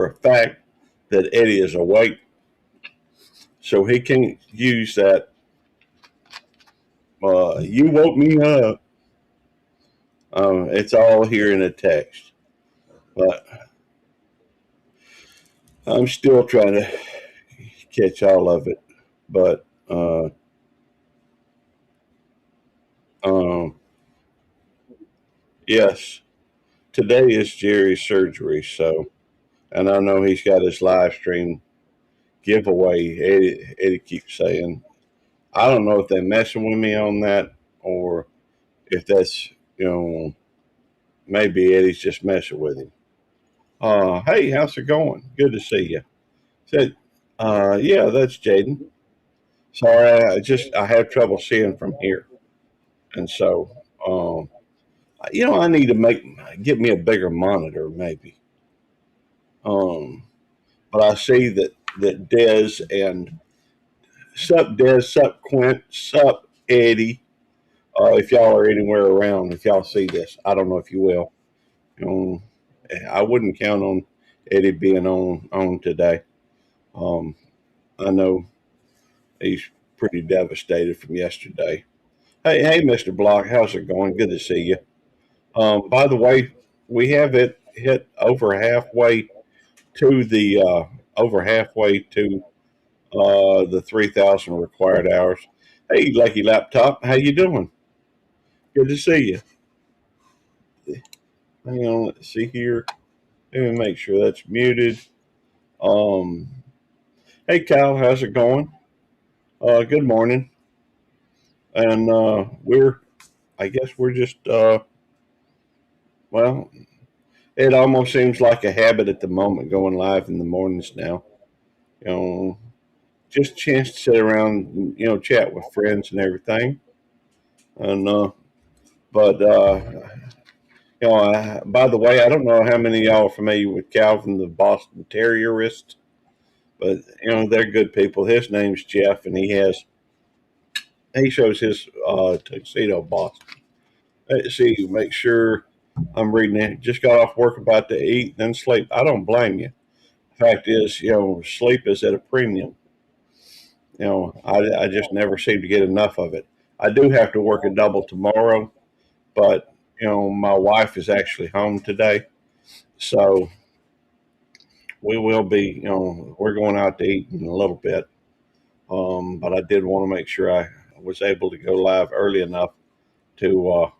for a fact that Eddie is awake, so he can't use that. You woke me up. It's all here in a text, but I'm still trying to catch all of it. But um, yes, today is Jerry's surgery, so and I know he's got his live stream giveaway. Eddie keeps saying, I don't know if they're messing with me on that or if that's maybe Eddie's just messing with him. Hey, how's it going? Good to see you. Said, yeah, that's Jaden. Sorry, I have trouble seeing from here, and so I need to get me a bigger monitor maybe. Um, but I see that Dez and sup Dez, sup Quint, sup Eddie. If y'all are anywhere around, if y'all see this, I don't know if you will. Um, I wouldn't count on Eddie being on today. Um, I know he's pretty devastated from yesterday. Hey, Mr. Block, how's it going? Good to see you. By the way, we have it hit over halfway to the 3,000 required hours. Hey, Lucky Laptop, how you doing? Good to see you. Hang on, let's see here. Let me make sure that's muted. Um, hey, Kyle, how's it going? Good morning. And I guess we're just, well, it almost seems like a habit at the moment going live in the mornings now. You know, just a chance to sit around, chat with friends and everything. And but by the way, I don't know how many of y'all are familiar with Calvin the Boston Terrierist, but they're good people. His name's Jeff, and he shows his tuxedo Boston. Let's see, make sure I'm reading it. Just got off work, about to eat, then sleep. I don't blame you. Fact is, sleep is at a premium. I just never seem to get enough of it. I do have to work a double tomorrow, but my wife is actually home today, so we will be. We're going out to eat in a little bit, but I did want to make sure I was able to go live early enough to,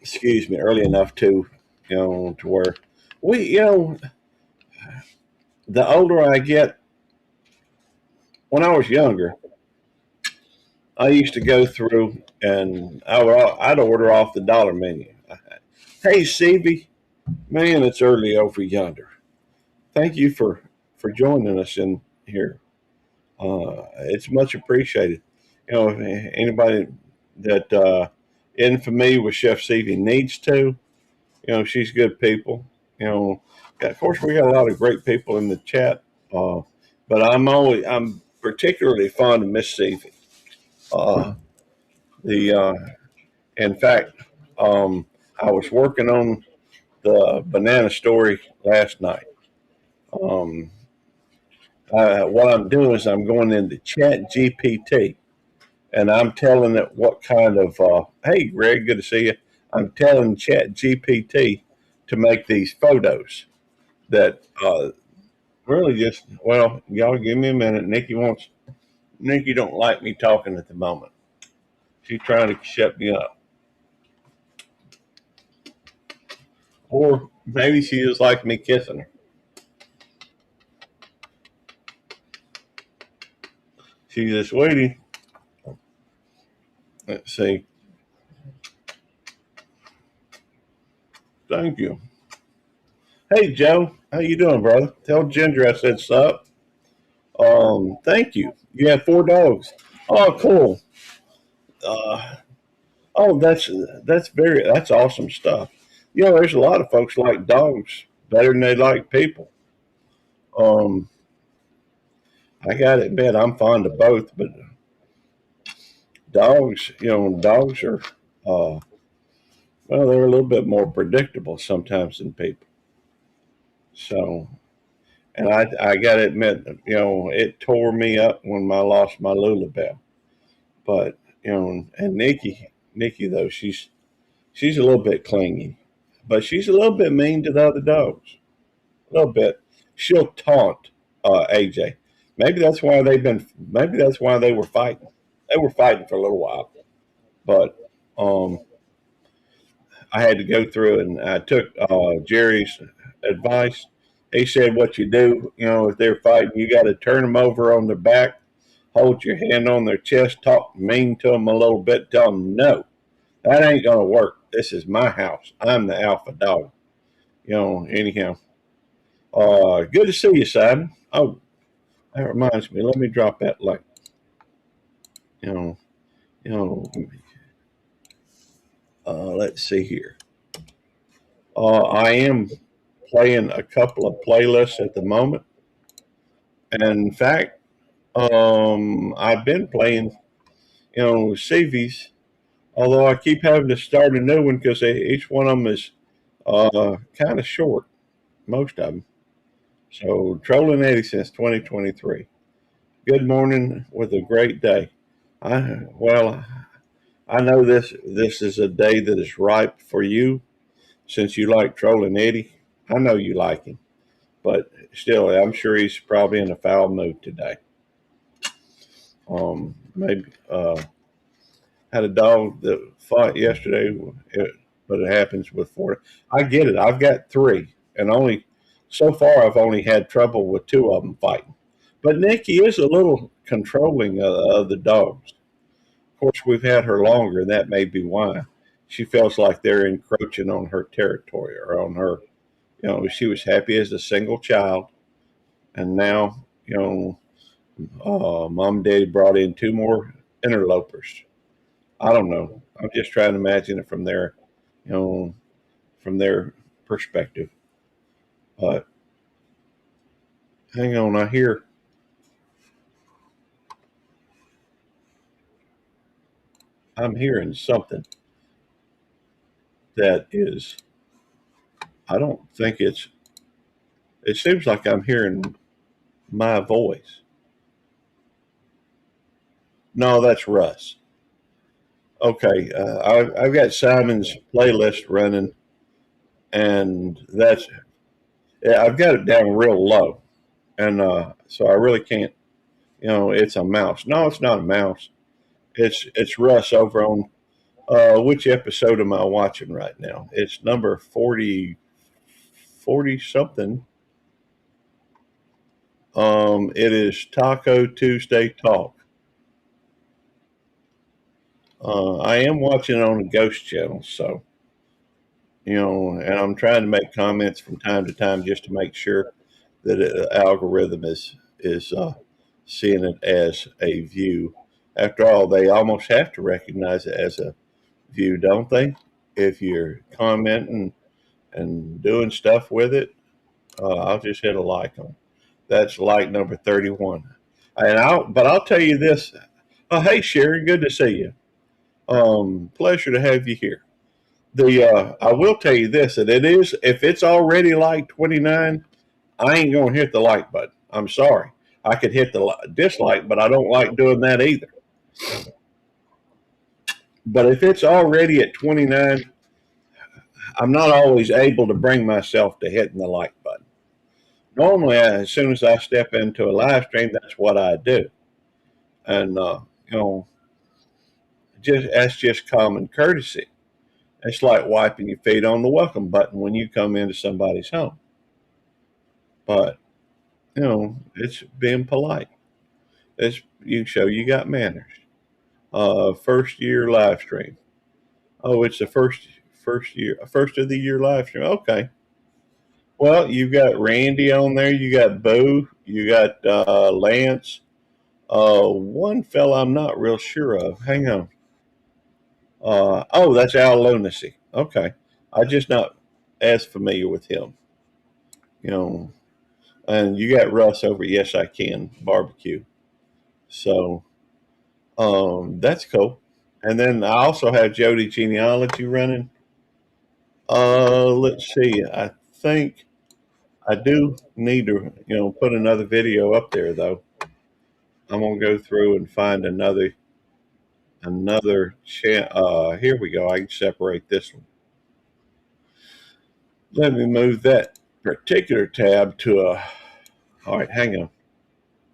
excuse me, early enough to, to where we, the older I get, when I was younger, I used to go through and I'd order off the dollar menu. Hey, Stevie, man, it's early over yonder. Thank you for joining us in here. It's much appreciated. If anybody that isn't familiar with Chef Stevie needs to, she's good people. Of course, we got a lot of great people in the chat, but I'm particularly fond of Miss Stevie. Uh, the In fact, I was working on the banana story last night. Um, what I'm doing is I'm going into Chat GPT and I'm telling it what kind of. Hey, Greg, good to see you. I'm telling Chat GPT to make these photos that really just. Well, y'all give me a minute. Nikki don't like me talking at the moment. She's trying to shut me up, or maybe she just like me kissing her. She's just waiting. Let's see. Thank you. Hey Joe, how you doing, brother? Tell Ginger I said sup. Thank you. You have 4 dogs. Oh, cool. Uh, oh, that's awesome stuff. There's a lot of folks like dogs better than they like people. Um, I got to admit I'm fond of both, but dogs are uh, well, they're a little bit more predictable sometimes than people. So, and I got to admit, it tore me up when I lost my Lulabelle. But and Nikki though, she's a little bit clingy, but she's a little bit mean to the other dogs. A little bit. She'll taunt AJ. Maybe that's why they've been. Maybe that's why they were fighting. They were fighting for a little while, but um, I had to go through and I took Jerry's advice. He said, "What you do, if they're fighting, you got to turn them over on their back, hold your hand on their chest, talk mean to them a little bit, tell them no, that ain't gonna work. This is my house. I'm the alpha dog." Anyhow, good to see you, Simon. Oh, that reminds me. Let me drop that link. You know, you know. Let's see here. I am playing a couple of playlists at the moment, and in fact, I've been playing, CVs. Although I keep having to start a new one because each one of them is kind of short. Most of them. So trolling Eddie since 2023. Good morning with a great day. Well, I know this is a day that is ripe for you since you like trolling Eddie. I know you like him, but still, I'm sure he's probably in a foul mood today. Maybe had a dog that fought yesterday, but it happens with four. I get it. I've got three, and only so far I've only had trouble with two of them fighting. But Nikki is a little controlling of the dogs. Of course, we've had her longer, and that may be why she feels like they're encroaching on her territory or on her. She was happy as a single child, and now, mom and daddy brought in two more interlopers. I don't know. I'm just trying to imagine it you know, from their perspective. But hang on, I'm hearing something that is. I don't think it's. It seems like I'm hearing my voice. No, that's Russ. Okay, I've got Simon's playlist running, and yeah, I've got it down real low, and so I really can't. It's a mouse. No, it's not a mouse. It's Russ over on which episode am I watching right now? It's number 40 something. It is Taco Tuesday Talk. I am watching on the Ghost Channel, so and I'm trying to make comments from time to time just to make sure that the algorithm is seeing it as a view. After all, they almost have to recognize it as a view, don't they? If you're commenting and doing stuff with it, I'll just hit a like on. That's like number 31. But I'll tell you this. Oh, hey Sharon, good to see you. Pleasure to have you here. I will tell you this that it is if it's already like 29, I ain't gonna hit the like button. I'm sorry. I could hit the dislike, but I don't like doing that either. But if it's already at 29, I'm not always able to bring myself to hitting the like button. Normally, as soon as I step into a live stream, that's what I do, and you know, that's just common courtesy. It's like wiping your feet on the welcome button when you come into somebody's home. But it's being polite. It's you show you got manners. First year live stream. Oh, it's the first of the year live stream. Okay. Well, you've got Randy on there. You got Boo. You got Lance. One fella I'm not real sure of. Hang on. Oh, that's Al Lunacy. Okay, I just not as familiar with him. You know, and you got Russ over. Yes, I can barbecue. So that's cool. And then I also have Jody Genealogy running. Let's see. Think I do need to, put another video up there though. I'm gonna go through and find another here we go. I can separate this one. Let me move that particular tab to a. All right, hang on.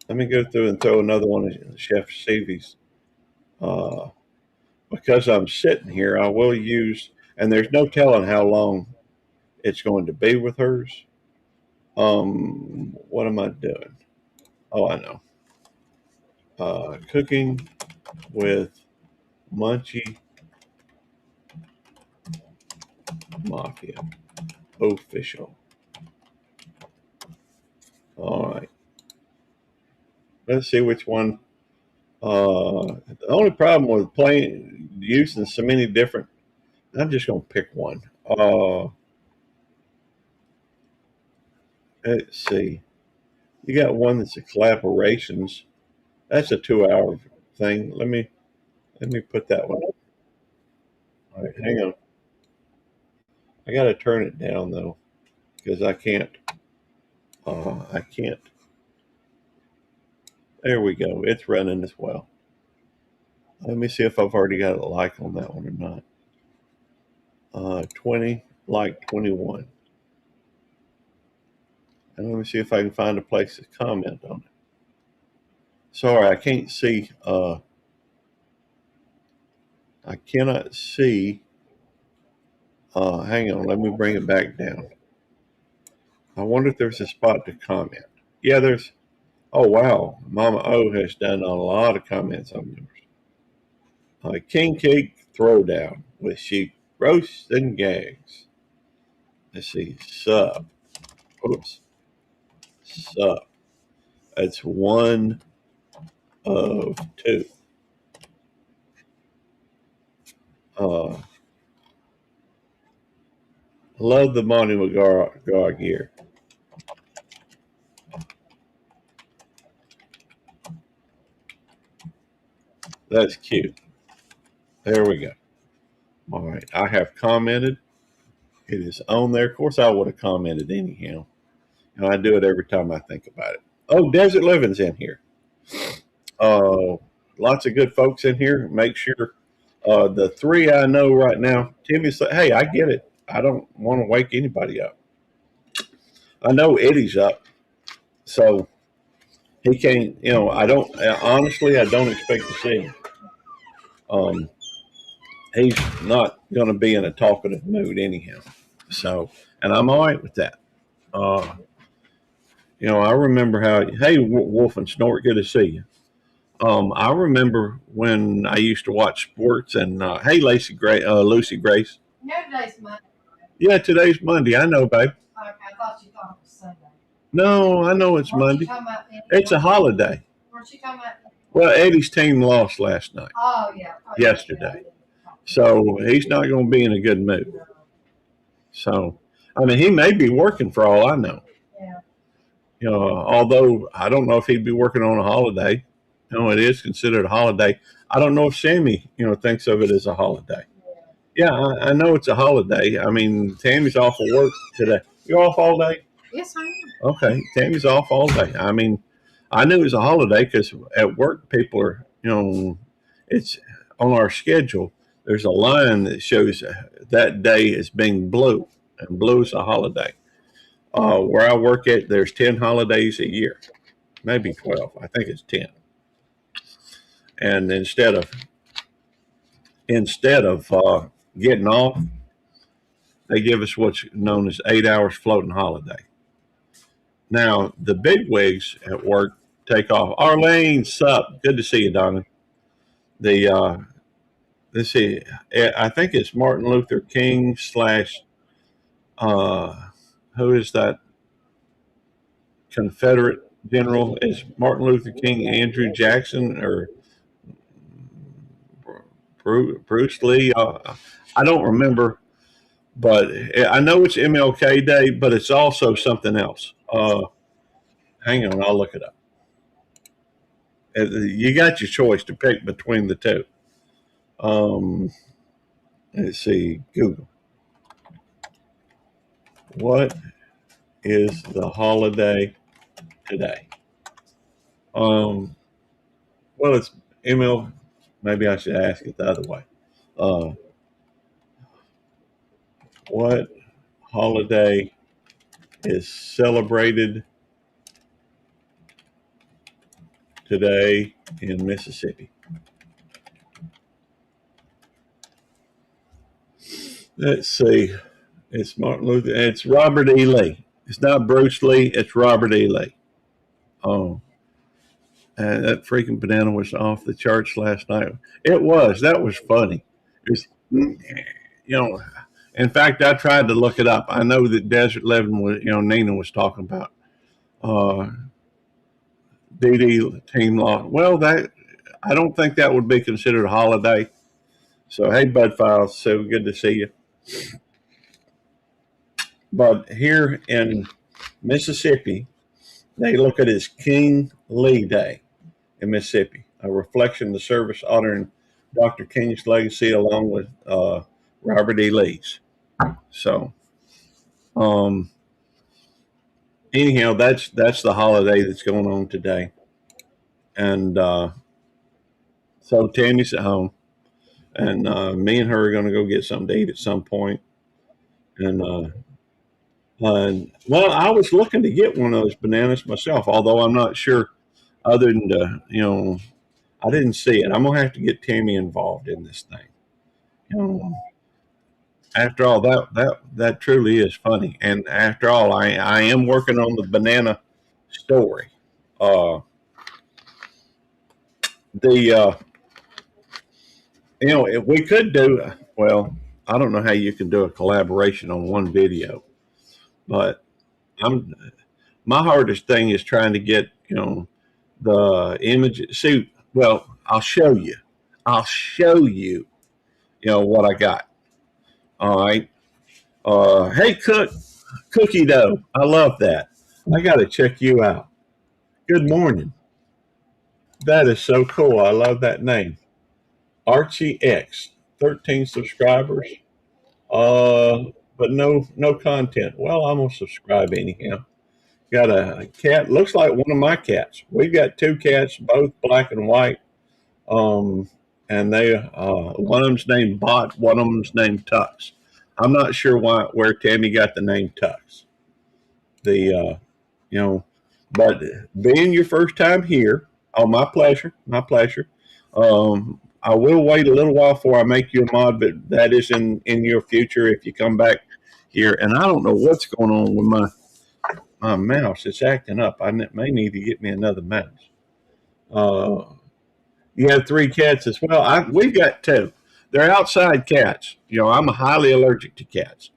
Let me go through and throw another one of Chef Stevie's. Uh, because I'm sitting here, I will use, and there's no telling how long it's going to be with hers. What am I doing? Oh, I know. Cooking with Munchie Mafia official. All right. Let's see which one. The only problem with using so many different, I'm just gonna pick one. Let's see. You got one that's a collaborations. That's a 2 hour thing. Let me put that one up. All right, hang on. I gotta turn it down though, because I can't. I can't. There we go. It's running as well. Let me see if I've already got a like on that one or not. 20, like 21. And let me see if I can find a place to comment on it. Sorry, I can't see. I cannot see. Hang on, let me bring it back down. I wonder if there's a spot to comment. Yeah, there's. Oh wow, Mama O has done a lot of comments on yours. King Cake Throwdown with sheep roasts and gags. Let's see, sub. Oops, sub. That's one of two. Love the Monty McGar gear. That's cute. There we go. All right, I have commented. It is on there. Of course, I would have commented anyhow. And I do it every time I think about it. Oh, Desert Living's in here. Uh, Lots of good folks in here. Make sure the three I know right now. Timmy said, "Hey, I get it. I don't want to wake anybody up. I know Eddie's up, so he can't. I don't honestly. I don't expect to see him. Um, he's not going to be in a talkative mood anyhow. So, and I'm all right with that. Uh, I remember how. Hey, Wolf and Snort, good to see you. I remember when I used to watch sports, and hey, Lucy Grace. No, today's Monday. Yeah, today's Monday. I know, babe. Okay, I thought you thought it was Sunday. No, I know it's Monday. It's a holiday. Weren't you talking about? Well, Eddie's team lost last night. Oh yeah. Yesterday, so he's not going to be in a good mood. So, I mean, he may be working for all I know. Yeah. Although I don't know if he'd be working on a holiday. It is considered a holiday. I don't know if Sammy, thinks of it as a holiday. Yeah, I know it's a holiday. I mean, Tammy's off of work today. You're off all day? Yes, I am. Okay, Tammy's off all day. I mean, I knew it was a holiday because at work people are, it's on our schedule. There's a line that shows that day as being blue, and blue is a holiday. Where I work at, there's 10 holidays a year, maybe 12. I think it's 10. And instead of getting off, they give us what's known as 8 hours floating holiday. Now the big wigs at work take off. Arlene, sup? Good to see you, Donna. The let's see, I think it's Martin Luther King slash who is that Confederate general? Is Martin Luther King Andrew Jackson or Bruce Lee? I don't remember, but I know it's MLK Day, but it's also something else. Hang on, I'll look it up. You got your choice to pick between the two. Let's see, Google. What is the holiday today? Um, well, it's ML. Maybe I should ask it the other way. Uh, what holiday is celebrated today in Mississippi? Let's see. It's Martin Luther. It's Robert E. Lee. It's not Bruce Lee. It's Robert E. Lee. Oh, and that freaking banana was off the charts last night. It was. That was funny. It was, in fact, I tried to look it up. I know that Desert Living was, Nina was talking about uh, DD team law. Well, that I don't think that would be considered a holiday. So, hey, Bud Files, so good to see you. But here in Mississippi, they look at it as King Lee Day in Mississippi, a reflection of the service honoring Dr. King's legacy along with Robert E. Lee's. So, um, anyhow, that's the holiday that's going on today, and so Tammy's at home, and me and her are going to go get something to eat at some point, and well, I was looking to get one of those bananas myself, although I'm not sure. Other than I didn't see it. I'm gonna have to get Tammy involved in this thing. You know, after all, that truly is funny. And after all, I am working on the banana story. Uh, the if we could do well, I don't know how you can do a collaboration on one video, but I'm my hardest thing is trying to get the image. See, well, I'll show you. I'll show you. What I got. All right. Hey, Cookie Dough. I love that. I got to check you out. Good morning. That is so cool. I love that name. Archie X, 13 subscribers. But no content. Well, I'm gonna subscribe anyhow. Got a cat. Looks like one of my cats. We've got two cats, both black and white. Um, and they one of them's named Bot, one of them's named Tux. I'm not sure where Tammy got the name Tux. The you know, but being your first time here, oh my pleasure, my pleasure. I will wait a little while before I make you a mod, but that is in your future if you come back here. And I don't know what's going on with my mouse. It's acting up. I may need to get me another mouse. Uh, you have three cats as well. We've got two. They're outside cats. I'm highly allergic to cats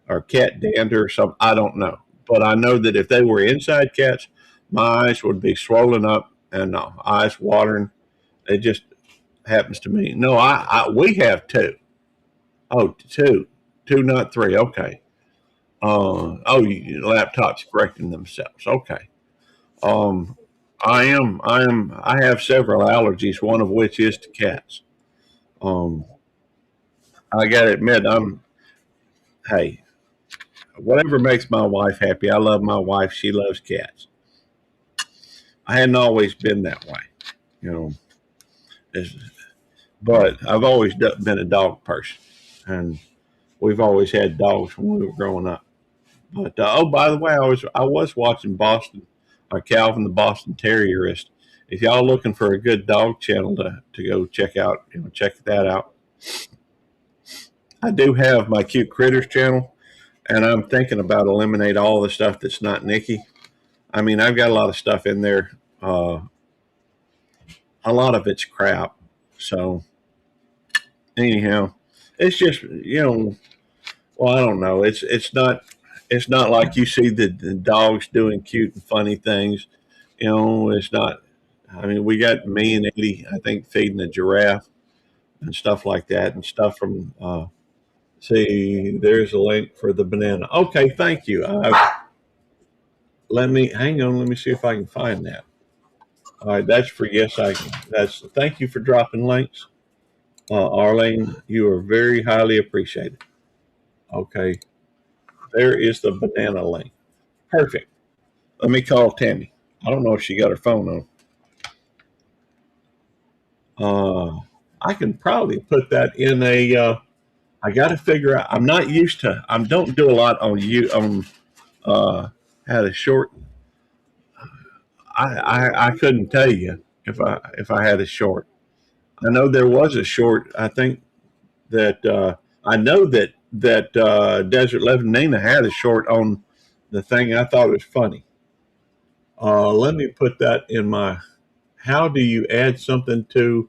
or cat dander or something. I don't know, but I know that if they were inside cats, my eyes would be swollen up and eyes watering. It just happens to me. No, we have two. Oh, two, not three. Okay. Laptops correcting themselves. Okay. Um, I have several allergies, one of which is to cats. Um, I gotta admit, hey, whatever makes my wife happy. I love my wife. She loves cats. I hadn't always been that way, you know, it's- but I've always been a dog person, and we've always had dogs when we were growing up. But by the way, I was watching Boston, or Calvin the Boston Terrierist. If y'all looking for a good dog channel to go check out, check that out. I do have my Cute Critters channel, and I'm thinking about eliminate all the stuff that's not Nikki. I mean, I've got a lot of stuff in there. Uh, a lot of it's crap. So anyhow, it's just well, I don't know. It's not like you see the dogs doing cute and funny things. It's not. I mean, we got me and Eddie, I think, feeding a giraffe and stuff like that, and stuff from. See, there's a link for the banana. Okay, thank you. Let me hang on. Let me see if I can find that. All right, that's for yes, I can. That's thank you for dropping links, Arlene. You are very highly appreciated. Okay, there is the banana link. Perfect. Let me call Tammy. I don't know if she got her phone on. I can probably put that in a. I got to figure out. I'm not used to. I don't do a lot on you on how to short. I couldn't tell you if I had a short. I know there was a short. I think that I know that Desert Living Nina had a short on the thing. I thought it was funny. Let me put that in my. How do you add something to?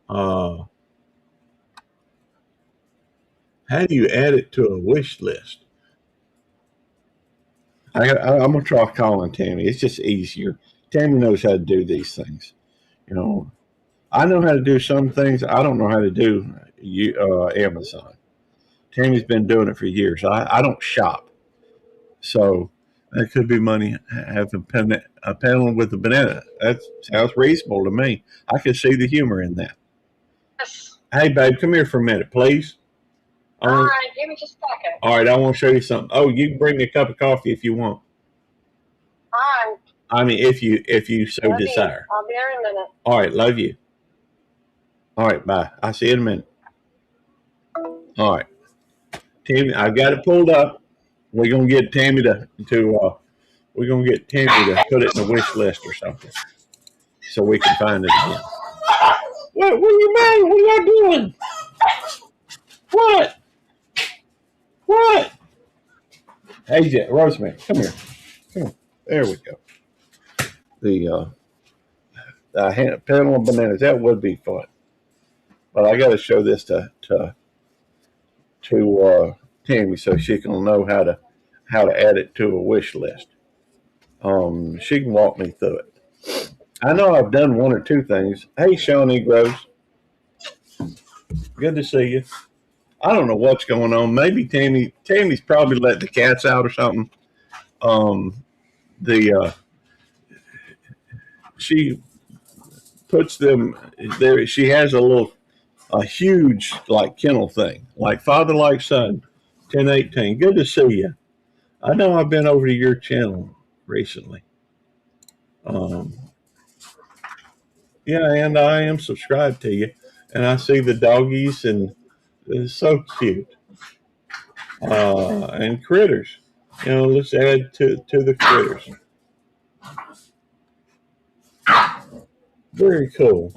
Uh, how do you add it to a wish list? I'm gonna try calling Tammy. It's just easier. Tammy knows how to do these things. You know, I know how to do some things. I don't know how to do Amazon. Tammy's been doing it for years. I don't shop, so that could be money having a panel with a banana. That sounds reasonable to me. I can see the humor in that. Yes. Hey, babe, come here for a minute, please. All right, give me just a second. All right, I want to show you something. Oh, you can bring me a cup of coffee if you want. All right. I mean, if you so desire. I'll be there in a minute. All right, love you. All right, bye. I'll see you in a minute. All right, Tammy, I've got it pulled up. We're gonna get Tammy to we're gonna get Tammy to put it in the wish list or something, so we can find it again. What are you mad? What are y'all doing? What? What? Hey, Rosemary, come here. Come on. There we go. The panel of bananas. That would be fun. But I got to show this to Tammy so she can know how to add it to a wish list. She can walk me through it. I know I've done one or two things. Hey, Shawnee Groves, good to see you. I don't know what's going on. Maybe Tammy's probably let the cats out or something. The She puts them there. She has a huge like kennel thing, like father like son, 1018. Good to see you. I know I've been over to your channel recently. Um, yeah, and I am subscribed to you, and I see the doggies, and it's so cute. And critters. Let's add to the critters. Very cool.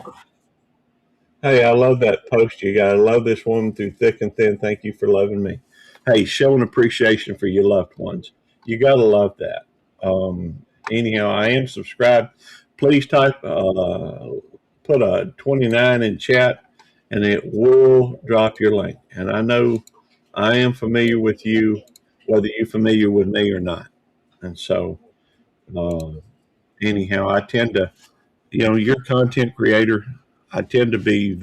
Hey, I love that post you got. I love this woman through thick and thin. Thank you for loving me. Hey, showing appreciation for your loved ones. You got to love that. Anyhow, I am subscribed. Please type, put a 29 in chat, and it will drop your link. And I know I am familiar with you, whether you're familiar with me or not. And so, uh, anyhow, I tend to, you're a content creator. I tend to be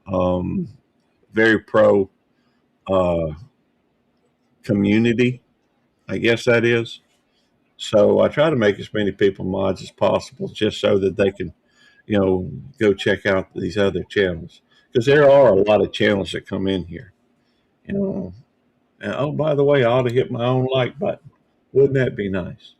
um, very pro uh, community. I guess that is. So I try to make as many people mods as possible, just so that they can, go check out these other channels, because there are a lot of channels that come in here. You know, and oh, by the way, I ought to hit my own like button. Wouldn't that be nice?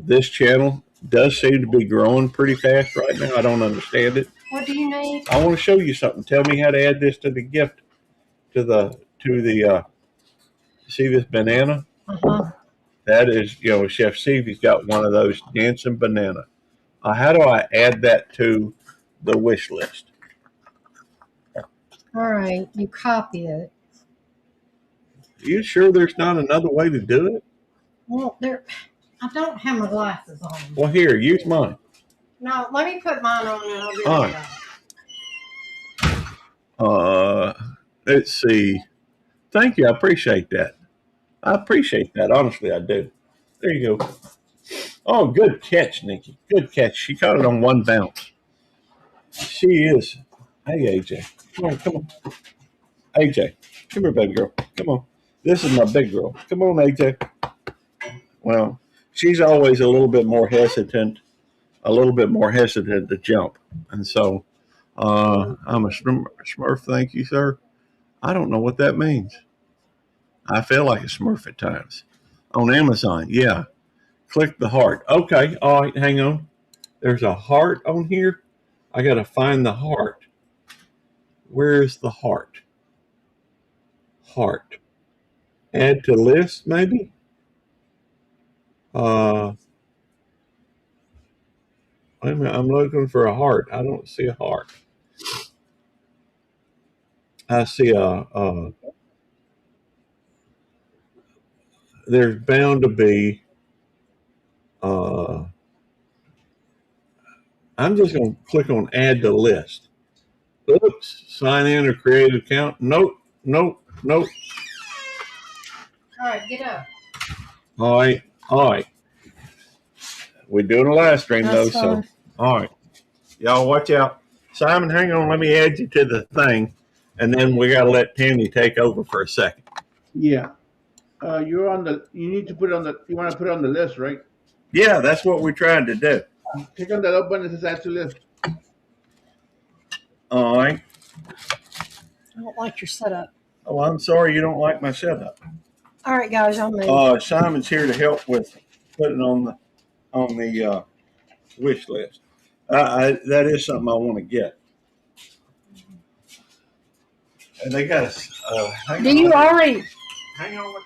This channel does seem to be growing pretty fast right now. I don't understand it. What do you need? I want to show you something. Tell me how to add this to the gift to the see this banana? Uh-huh. That is, Chef Stevie's got one of those dancing banana. How do I add that to the wish list? All right, you copy it. Are you sure there's not another way to do it? Well, I don't have my glasses on. Well, here, use mine. No, let me put mine on and I'll do All it. right. Let's see. Thank you. I appreciate that. Honestly, I do. There you go. Oh, good catch, Nikki. Good catch. She caught it on one bounce. She is. Hey, AJ. Come on. AJ, come here, baby girl. Come on. This is my big girl. Come on, AJ. Well, she's always a little bit more hesitant to jump. And so I'm a Smurf. Thank you, sir. I don't know what that means. I feel like a Smurf at times. On Amazon, yeah. Click the heart. Okay, all right, hang on. There's a heart on here. I got to find the heart. Where's the heart? Heart. Add to list, maybe? Uh, Wait a minute, I'm looking for a heart. I don't see a heart. I see there's bound to be, uh, I'm just going to click on add to list. Oops, sign in or create an account. Nope, nope, nope. All right, get up. All right, all right. We're doing a live stream though, so all right. Y'all watch out. Simon, hang on, let me add you to the thing, and then we gotta let Tammy take over for a second. Yeah. You're on the. You need to put it on the. You want to put it on the list, right? Yeah, that's what we're trying to do. Click on that up button that says add to list. All right. I don't like your setup. Oh, I'm sorry you don't like my setup. All right, guys, I'll move. Simon's here to help with putting on the wish list. That is something I want to get. And they got us. Do you already? Hang on.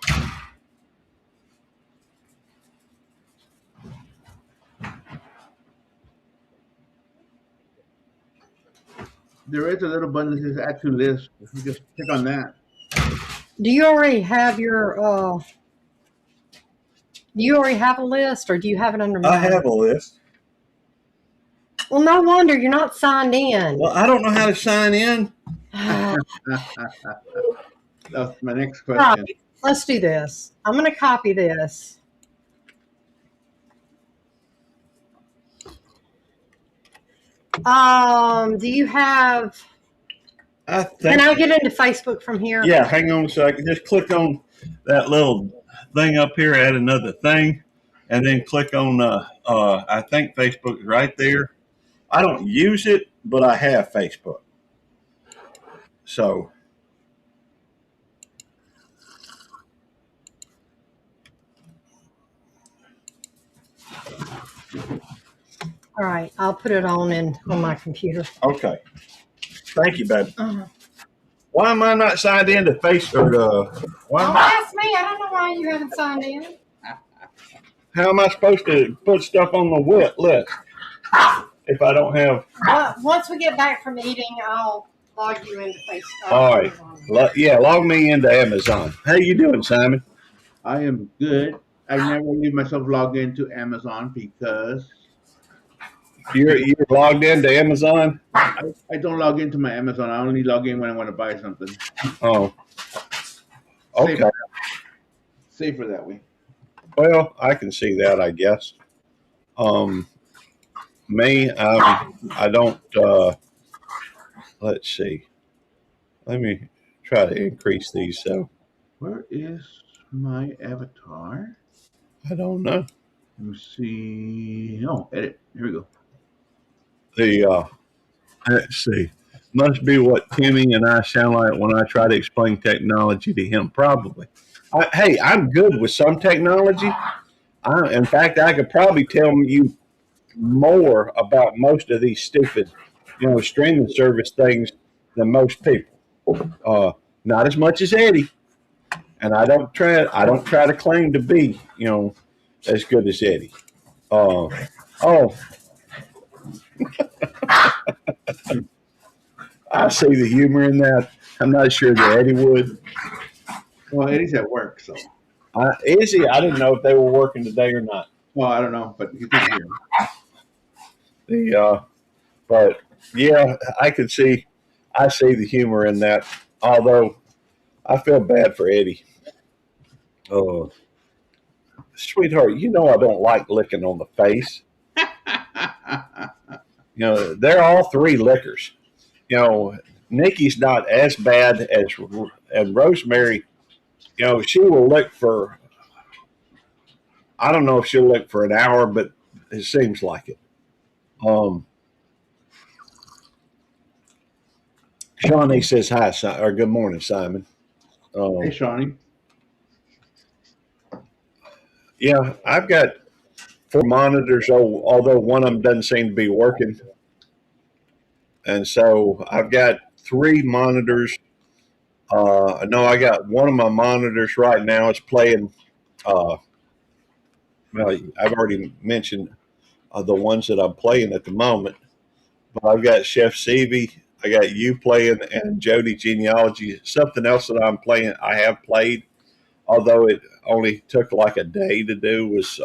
There is a little button that says add to list. If you just click on that. Do you already have your? Do you already have a list, or do you have it under? I have a list. Well, no wonder you're not signed in. Well, I don't know how to sign in. That's my next question. Right, let's do this. I'm going to copy this. Do you have? Can I get into Facebook from here? Yeah, hang on a second. Just click on that little thing up here, add another thing, and then click on. I think Facebook is right there. I don't use it, but I have Facebook. So. All right, I'll put it on my computer. Okay. Thank you, babe. Uh-huh. Why am I not signed in to Facebook? Don't ask me. I don't know why you haven't signed in. How am I supposed to put stuff on the list if I don't have? Once we get back from eating, I'll log you into Facebook. All right. Log me into Amazon. How you doing, Simon? I am good. I never leave myself logged into Amazon because You're logged into Amazon? I don't log into my Amazon. I only log in when I want to buy something. Oh. Okay. Safer that way. Well, I can see that, I guess. Me, I don't. Let's see. Let me try to increase these. So. Where is my avatar? I don't know. Let me see. Oh, edit. Here we go. Let's see. Must be what Timmy and I sound like when I try to explain technology to him. Probably. Hey, I'm good with some technology. In fact, I could probably tell you more about most of these stupid, streaming service things than most people. Not as much as Eddie, and I don't try to claim to be, as good as Eddie. I see the humor in that. I'm not sure that Eddie would. Well, Eddie's at work, so. Is he? I didn't know if they were working today or not. Well, I don't know, but he's not here. But yeah, I see the humor in that. Although I feel bad for Eddie. Sweetheart, I don't like licking on the face. They're all three lickers. Nikki's not as bad as Rosemary. She will lick for, I don't know if she'll lick for an hour, but it seems like it. Shawnee says hi, or good morning, Simon. Hey, Shawnee. Yeah, I've got 4 monitors, although one of them doesn't seem to be working. And so I've got 3 monitors. No, I got one of my monitors right now. It's playing. Uh, well, I've already mentioned the ones that I'm playing at the moment. But I've got Chef Seavey. I got you playing and Jody Genealogy. Something else that I'm playing, I have played, although it only took like a day to do, was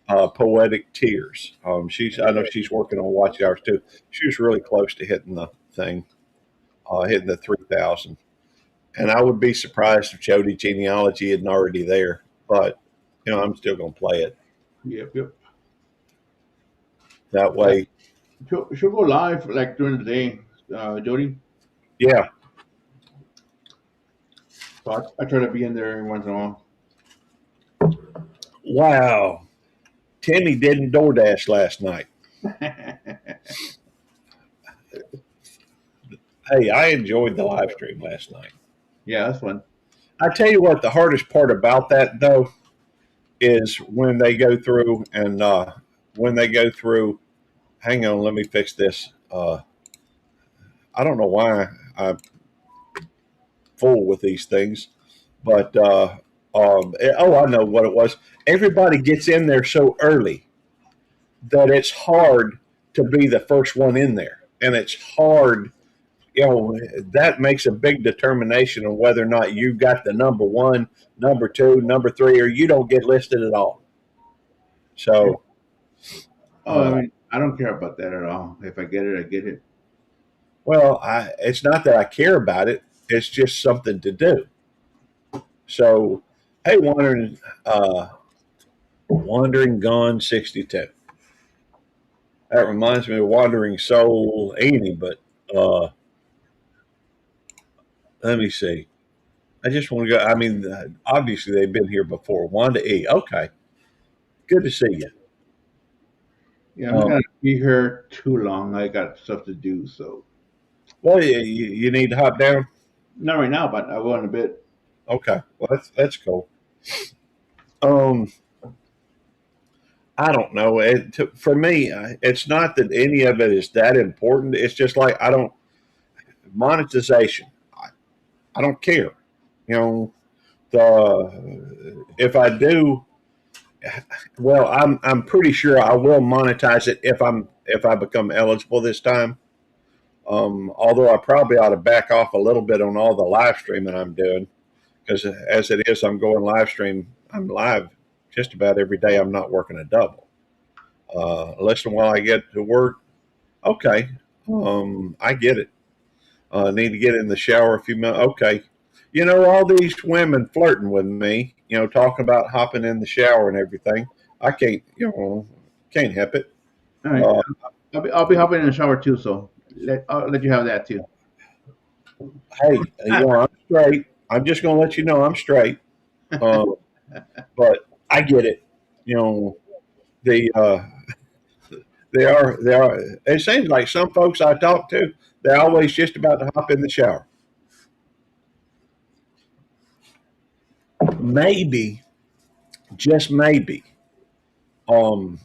Poetic Tears. I know she's working on Watch Hours too. She was really close to hitting the thing, hitting the 3,000. And I would be surprised if Jody Genealogy isn't already there. But I'm still going to play it Yep. that way. She'll go live like during the day, Jody. Yeah. So I try to be in there every once in a while. Wow. Timmy didn't DoorDash last night. Hey, I enjoyed the live stream last night. Yeah, that's fun. I tell you what, the hardest part about that though is when they go through and hang on, let me fix this. I don't know why I'm full with these things, but I know what it was. Everybody gets in there so early that it's hard to be the first one in there, and it's hard. That makes a big determination on whether or not you got the number 1, number 2, number 3, or you don't get listed at all. So, I mean, I don't care about that at all. If I get it, I get it. well, it's not that I care about it. It's just something to do. So, hey, Wandering Gone 62. That reminds me of Wandering Soul 80, but let me see. I just want to go. I mean, obviously they've been here before. Wanda E. Okay, good to see you. Yeah, I'm not gonna be here too long. I got stuff to do, so Well, you need to hop down. not right now, but I will in a bit. Okay, well that's cool. Um, I don't know. For me, it's not that any of it is that important. It's just like I don't monetization. I don't care. If I do, well, I'm pretty sure I will monetize it if I become eligible this time. Although I probably ought to back off a little bit on all the live streaming I'm doing, because as it is, I'm going live stream. I'm live just about every day. I'm not working a double. Listen while I get to work. Okay, I get it. Need to get in the shower a few minutes. Okay, all these women flirting with me. Talking about hopping in the shower and everything. I can't. Can't help it. All right, I'll be hopping in the shower too, so I'll let you have that too. Hey, I'm straight. I'm just going to let you know I'm straight. But I get it. The they are. It seems like some folks I talk to, they're always just about to hop in the shower. Maybe, just maybe. Well,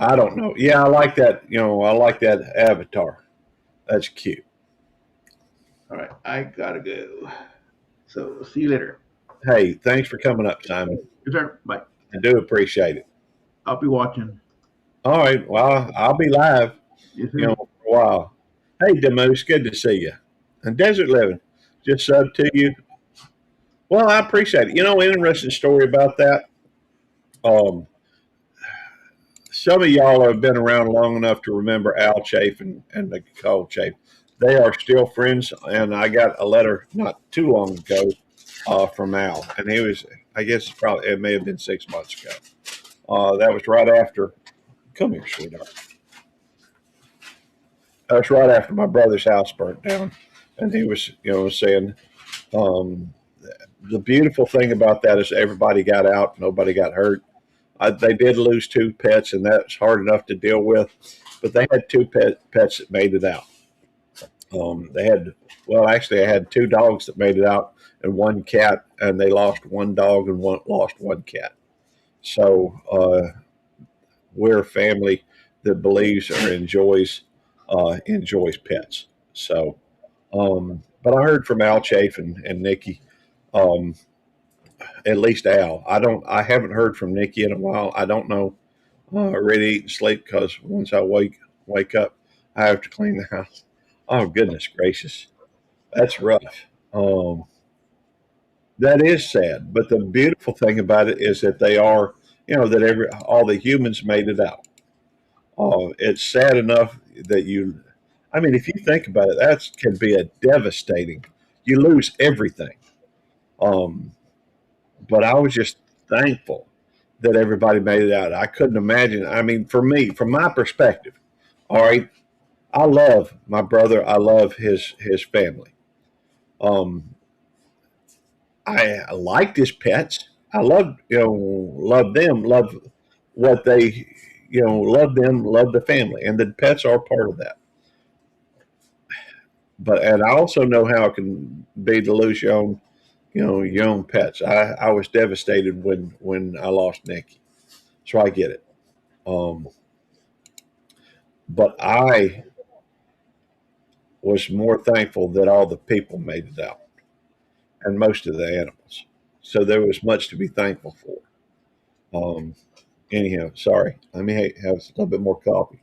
I don't know. Yeah, I like that. I like that avatar. That's cute. All right, I gotta go. So see you later. Hey, thanks for coming up, Simon. Yes, sir. Bye. I do appreciate it. I'll be watching. All right. Well, I'll be live, Yes, sir. for a while. Hey, Demoose, good to see you. And Desert Living, just sub to you. Well, I appreciate it. Interesting story about that. Some of y'all have been around long enough to remember Al Chafe and Nicole Chafe. They are still friends, and I got a letter not too long ago from Al, and he was, I guess it may have been 6 months ago. That was right after, come here, sweetheart. That was right after my brother's house burnt down, and he was, saying, the beautiful thing about that is everybody got out, nobody got hurt. They did lose 2 pets, and that's hard enough to deal with, but they had 2 pets that made it out. They had, well, actually, I had two dogs that made it out and one cat, and they lost one dog and lost one cat. So we're a family that believes or enjoys pets. So, but I heard from Al Chafe and Nikki, um, at least Al. I haven't heard from Nikki in a while. I don't know. I really eat and sleep because once I wake up, I have to clean the house. Oh goodness gracious, that's rough. Um, that is sad. But the beautiful thing about it is that they are, that all the humans made it out. It's sad enough that I mean, if you think about it, that can be a devastating. You lose everything. Um, but I was just thankful that everybody made it out. I couldn't imagine. I mean, for me, from my perspective, all right, I love my brother. I love his family. Um, I liked his pets. I loved, love them, love what they, love them, love the family, and the pets are part of that. But and I also know how it can be to lose your own pets. I was devastated when I lost Nikki, so I get it. Um, but I was more thankful that all the people made it out and most of the animals. So there was much to be thankful for. Um, anyhow, sorry. Let me have a little bit more coffee.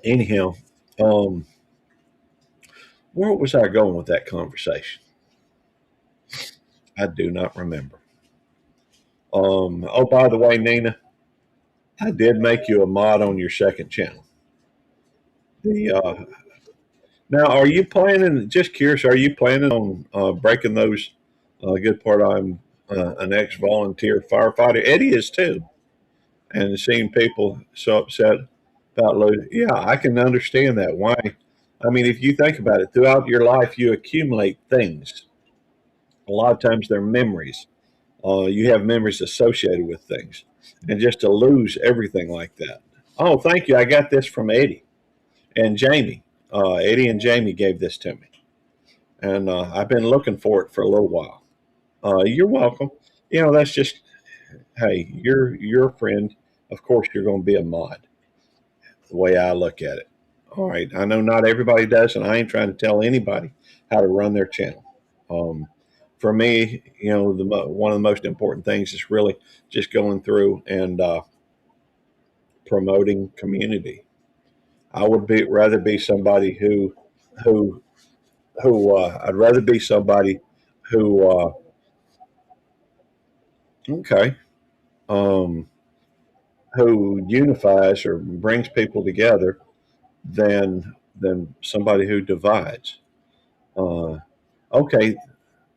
Anyhow, um, where was I going with that conversation? I do not remember. Oh, by the way, Nina, I did make you a mod on your second channel. The Now, are you planning? Just curious, are you planning on breaking those? Good part. I'm an ex-volunteer firefighter. Eddie is too, and seeing people so upset about losing. Yeah, I can understand that. Why? I mean, if you think about it, throughout your life, you accumulate things. A lot of times, they're memories. You have memories associated with things, and just to lose everything like that. Oh, thank you. I got this from Eddie and Jamie. Eddie and Jamie gave this to me, and I've been looking for it for a little while. You're welcome. That's just hey, you're a friend. Of course, you're going to be a mod. The way I look at it. All right. I know not everybody does, and I ain't trying to tell anybody how to run their channel. Um, for me, one of the most important things is really just going through and promoting community. I would rather be somebody who I'd rather be somebody who okay um, who unifies or brings people together than somebody who divides. Uh, okay,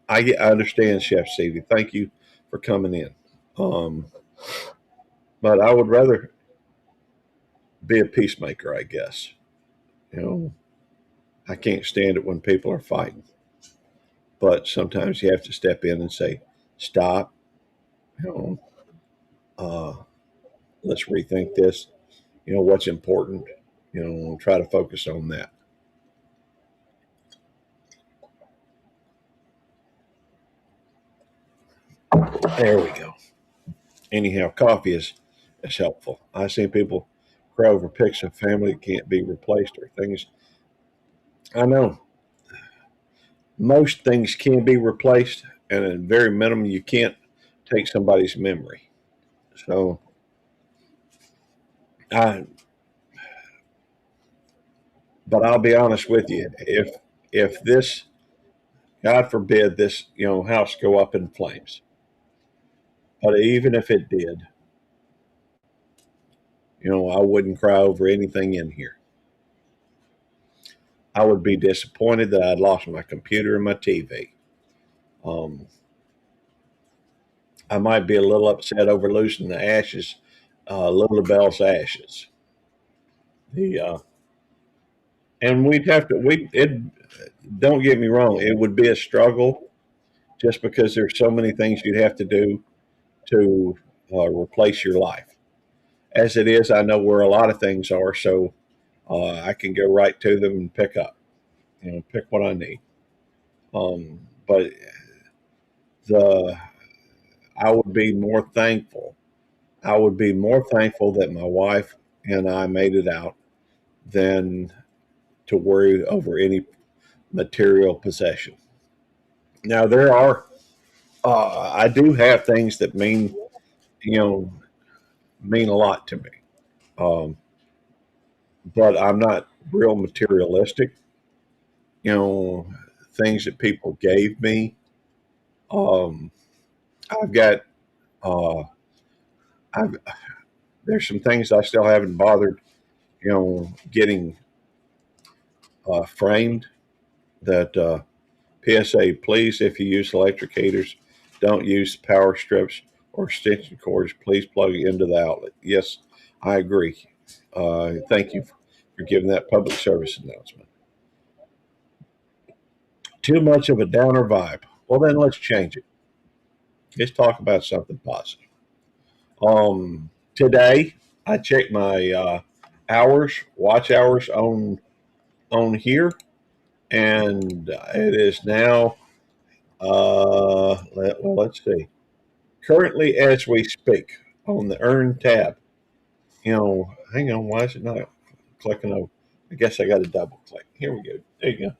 I understand, Chef Stevie. Thank you for coming in. Um, but I would rather be a peacemaker, I guess. You know, I can't stand it when people are fighting, but sometimes you have to step in and say, "Stop." You know, uh, let's rethink this. What's important. Try to focus on that. There we go. Anyhow, coffee is helpful. I've seen people cry over pics of family that can't be replaced or things. I know most things can be replaced, and at very minimum, you can't take somebody's memory. So, I, but I'll be honest with you, if this, God forbid, this house go up in flames, but even if it did, I wouldn't cry over anything in here. I would be disappointed that I'd lost my computer and my TV. Um, I might be a little upset over losing the ashes, Little Bell's ashes. The and we'd have to we it. Don't get me wrong, it would be a struggle just because there's so many things you'd have to do to replace your life. As it is, I know where a lot of things are, so I can go right to them and pick up, pick what I need. But the I would be more thankful. I would be more thankful that my wife and I made it out than to worry over any material possession. Now there are, I do have things that you know, mean a lot to me. Um, but I'm not real materialistic. Things that people gave me. Um, I've got, uh, I've, there's some things I still haven't bothered, getting framed. That PSA, please, if you use electric heaters, don't use power strips or extension cords. Please plug it into the outlet. Yes, I agree. Thank you for giving that public service announcement. Too much of a downer vibe. Well, then let's change it. Let's talk about something positive. Today I checked my watch hours on here, and it is now. Let's see. Currently, as we speak, on the Earn tab. Hang on. Why is it not clicking over? I guess I got to double click. Here we go. There you go.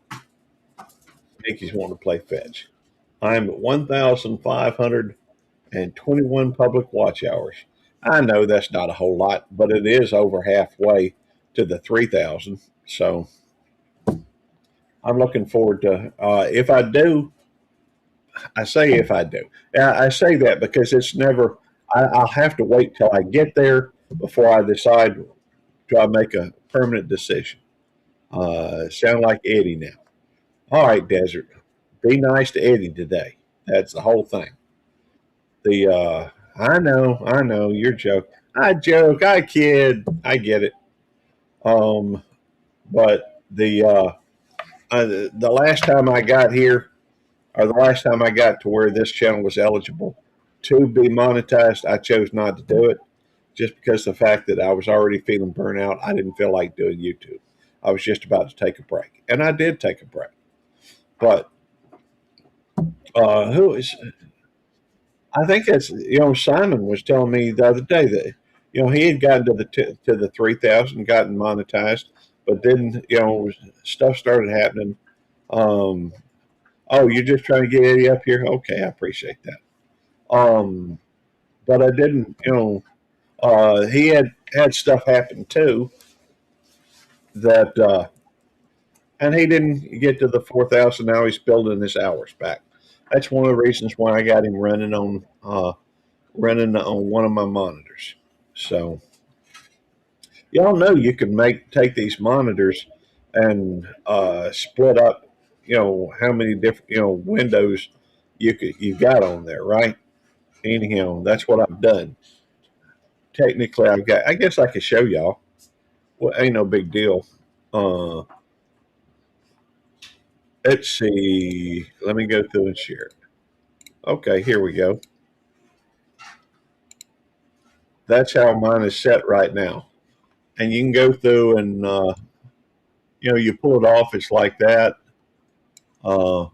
Mickey's wanting to play fetch. I'm at 1,521 public watch hours. I know that's not a whole lot, but it is over halfway to the 3,000. So I'm looking forward to, if I do, I say if I do. I say that because it's never, I'll have to wait till I get there before I decide, do I make a permanent decision. Sound like Eddie now. All right, Desert. Be nice to Eddie today. That's the whole thing. I know, you're joking. I joke, I kid, I get it. Um, but the last time I got here, or the last time I got to where this channel was eligible to be monetized, I chose not to do it just because the fact that I was already feeling burnout. I didn't feel like doing YouTube. I was just about to take a break, and I did take a break. But who is? I think that's Simon was telling me the other day that he had gotten to the 3,000, gotten monetized, but then stuff started happening. Um, oh, you're just trying to get Eddie up here? Okay, I appreciate that. Um, but I didn't. He had stuff happen too that, and he didn't get to the 4,000. Now he's building his hours back. That's one of the reasons why I got him running on one of my monitors. So y'all know you can take these monitors and split up, how many different windows you got on there, right? Anyhow, that's what I've done. Technically, I've got. I guess I could show y'all. Well, ain't no big deal. Uh, let's see. Let me go through and share it. Okay, here we go. That's how mine is set right now. And you can go through and you pull it off. It's like that, uh,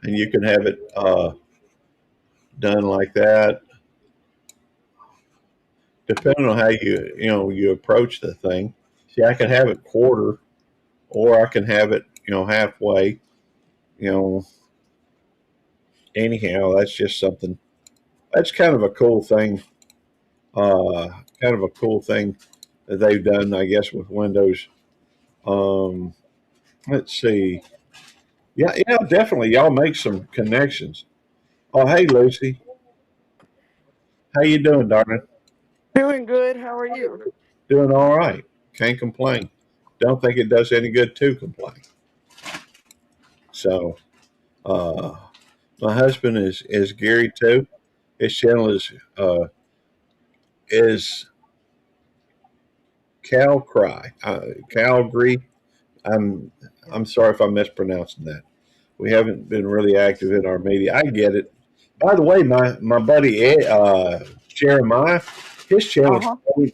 and you can have it done like that, depending on how you approach the thing. See, I can have it quarter, or I can have it halfway. You know, anyhow, that's just something. That's kind of a cool thing. Kind of a cool thing that they've done, I guess, with Windows. Um, let's see. Yeah, definitely. Y'all make some connections. Oh, hey, Lucy. How you doing, darling? Doing good. How are you? Doing all right. Can't complain. Don't think it does any good to complain. So, uh, my husband is Gary too. His channel is Cal Cry, Calgary. I'm sorry if I'm mispronouncing that. We haven't been really active in our media. I get it. By the way, my buddy Jeremiah, his channel Uh-huh. is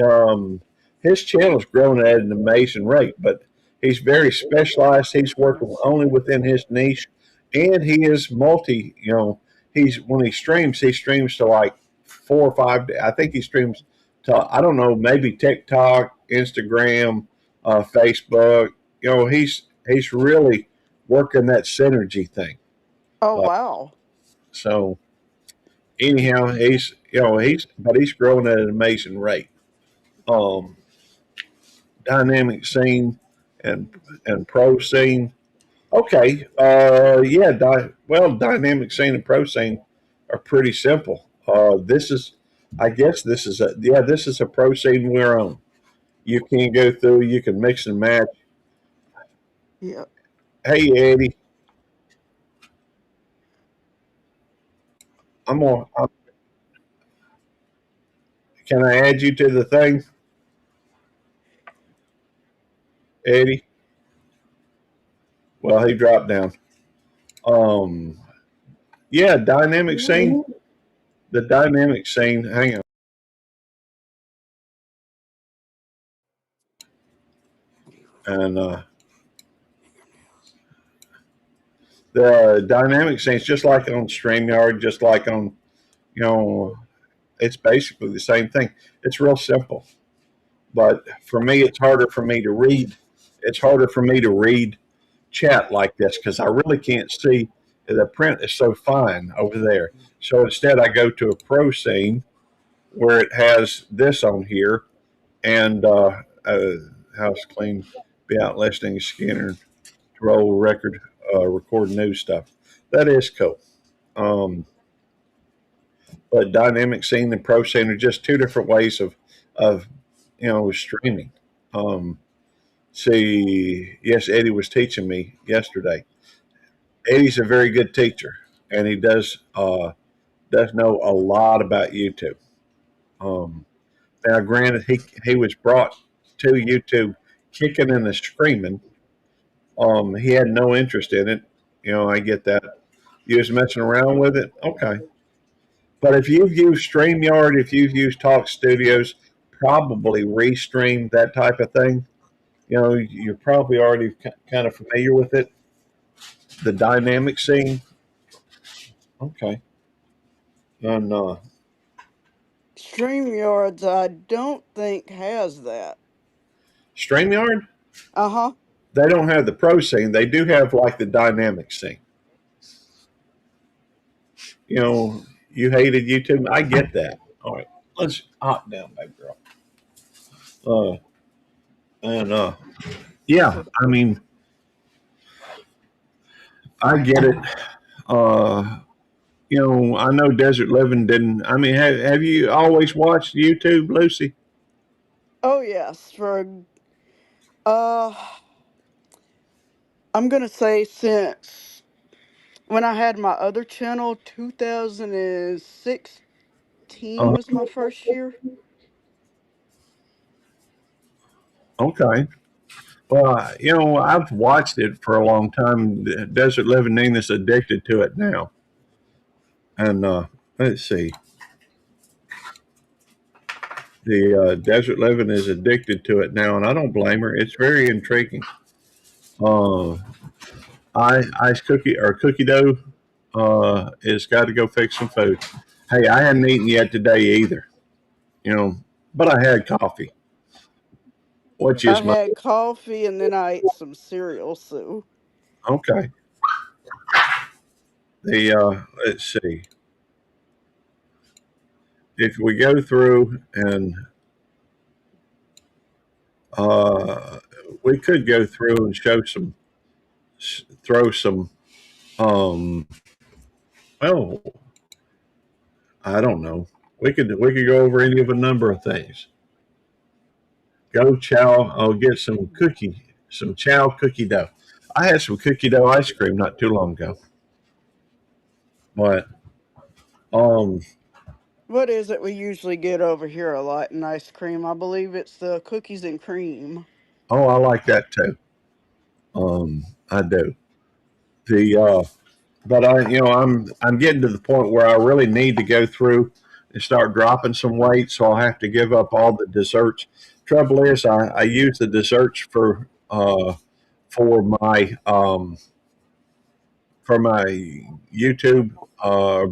um his channel's growing at an amazing rate, but he's very specialized. He's working only within his niche, and he is multi. He's when he streams to like 4 or 5. I think he streams to, I don't know, maybe TikTok, Instagram, Facebook. He's really working that synergy thing. Oh, Uh, wow. so anyhow, he's growing at an amazing rate. Um, Dynamic scene and pro scene. Okay, yeah. Dynamic scene and pro scene are pretty simple. I guess this is a pro scene we're on. You can go through, you can mix and match. Yeah. Hey Eddie, I'm on. Can I add you to the thing, Eddie? Well, he dropped down. Um, yeah, dynamic scene. The dynamic scene. Hang on. And the dynamic scene is just like on StreamYard, just like on, you know, it's basically the same thing. It's real simple. But for me, it's harder for me to read. It's harder for me to read chat like this because I really can't see. The print is so fine over there. So instead, I go to a pro scene where it has this on here and house clean, be out listening, scanner, to roll record, record new stuff. That is cool. Um, but dynamic scene and pro scene are just two different ways of streaming. Um, See, yes, Eddie was teaching me yesterday. Eddie's a very good teacher, and he does know a lot about YouTube. Um, Now, granted, he was brought to YouTube kicking and screaming. He had no interest in it. I get that. You was messing around with it, okay. But if you've used StreamYard, if you've used Talk Studios, probably Restream, that type of thing, you're probably already kind of familiar with it. The dynamic scene, okay. And StreamYards, I don't think has that. StreamYard, Uh huh. they don't have the pro scene. They do have like the dynamic scene. You hated YouTube. I get that. All right, let's hop down, baby girl. And yeah, I mean, I get it. Uh, I know Desert Living didn't. I mean, have you always watched YouTube, Lucy? Oh, yes. Uh, I'm going to say since when I had my other channel, 2016 Uh, was my first year. okay. Well, I've watched it for a long time. Desert Living Nina's addicted to it now. And let's see. The Desert Living is addicted to it now, and I don't blame her. It's very intriguing. Uh, Ice cookie or cookie dough is got to go fix some food. Hey, I hadn't eaten yet today either, but I had coffee, which I is my had coffee and then I ate some cereal, so. okay. The let's see. If we go through and uh, we could go through and throw some. Um, well, I don't know. We could go over any of a number of things. Go chow. I'll get some chow cookie dough. I had some cookie dough ice cream not too long ago. But um, What is it we usually get over here a lot in ice cream? I believe it's the cookies and cream. oh, I like that too. I do. The but I'm getting to the point where I really need to go through and start dropping some weight, so I'll have to give up all the desserts trouble is, I use the desserts for my YouTube,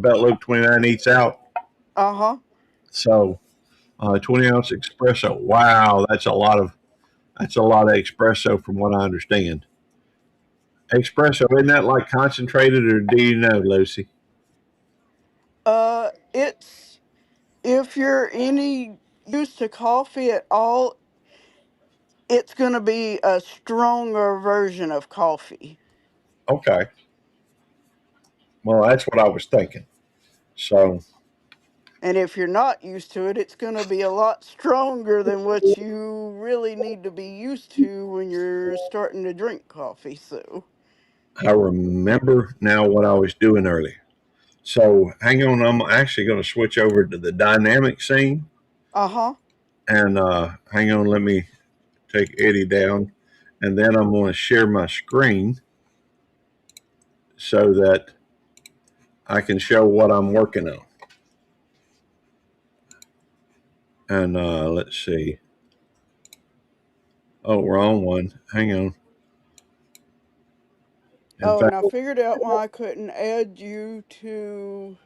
Bet Luke 29 Eats Out. Uh huh. So 20-ounce espresso. Wow, that's a lot of espresso from what I understand. Espresso, isn't that like concentrated, or do you know, Lucy? It's if you're any used to coffee at all, it's gonna be a stronger version of coffee. Okay. Well, that's what I was thinking. So, And if you're not used to it, it's gonna be a lot stronger than what you really need to be used to when you're starting to drink coffee. So, I remember now what I was doing earlier. So, hang on. I'm actually going to switch over to the dynamic scene. uh huh. And hang on, let me take Eddie down. And then I'm going to share my screen so that I can show what I'm working on. And let's see. Oh, wrong one. Hang on. In Oh, and fact, I figured out why I couldn't add you to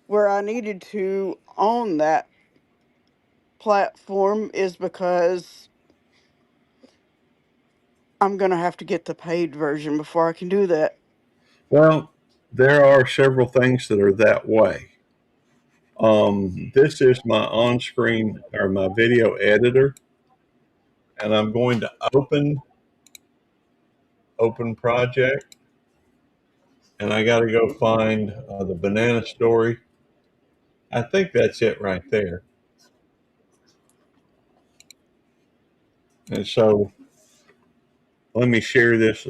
where I needed to on that platform is because I'm gonna have to get the paid version before I can do that. well, there are several things that are that way. This is my on screen or my video editor, and I'm going to open project, and I got to go find the banana story. I think that's it right there. And so let me share this.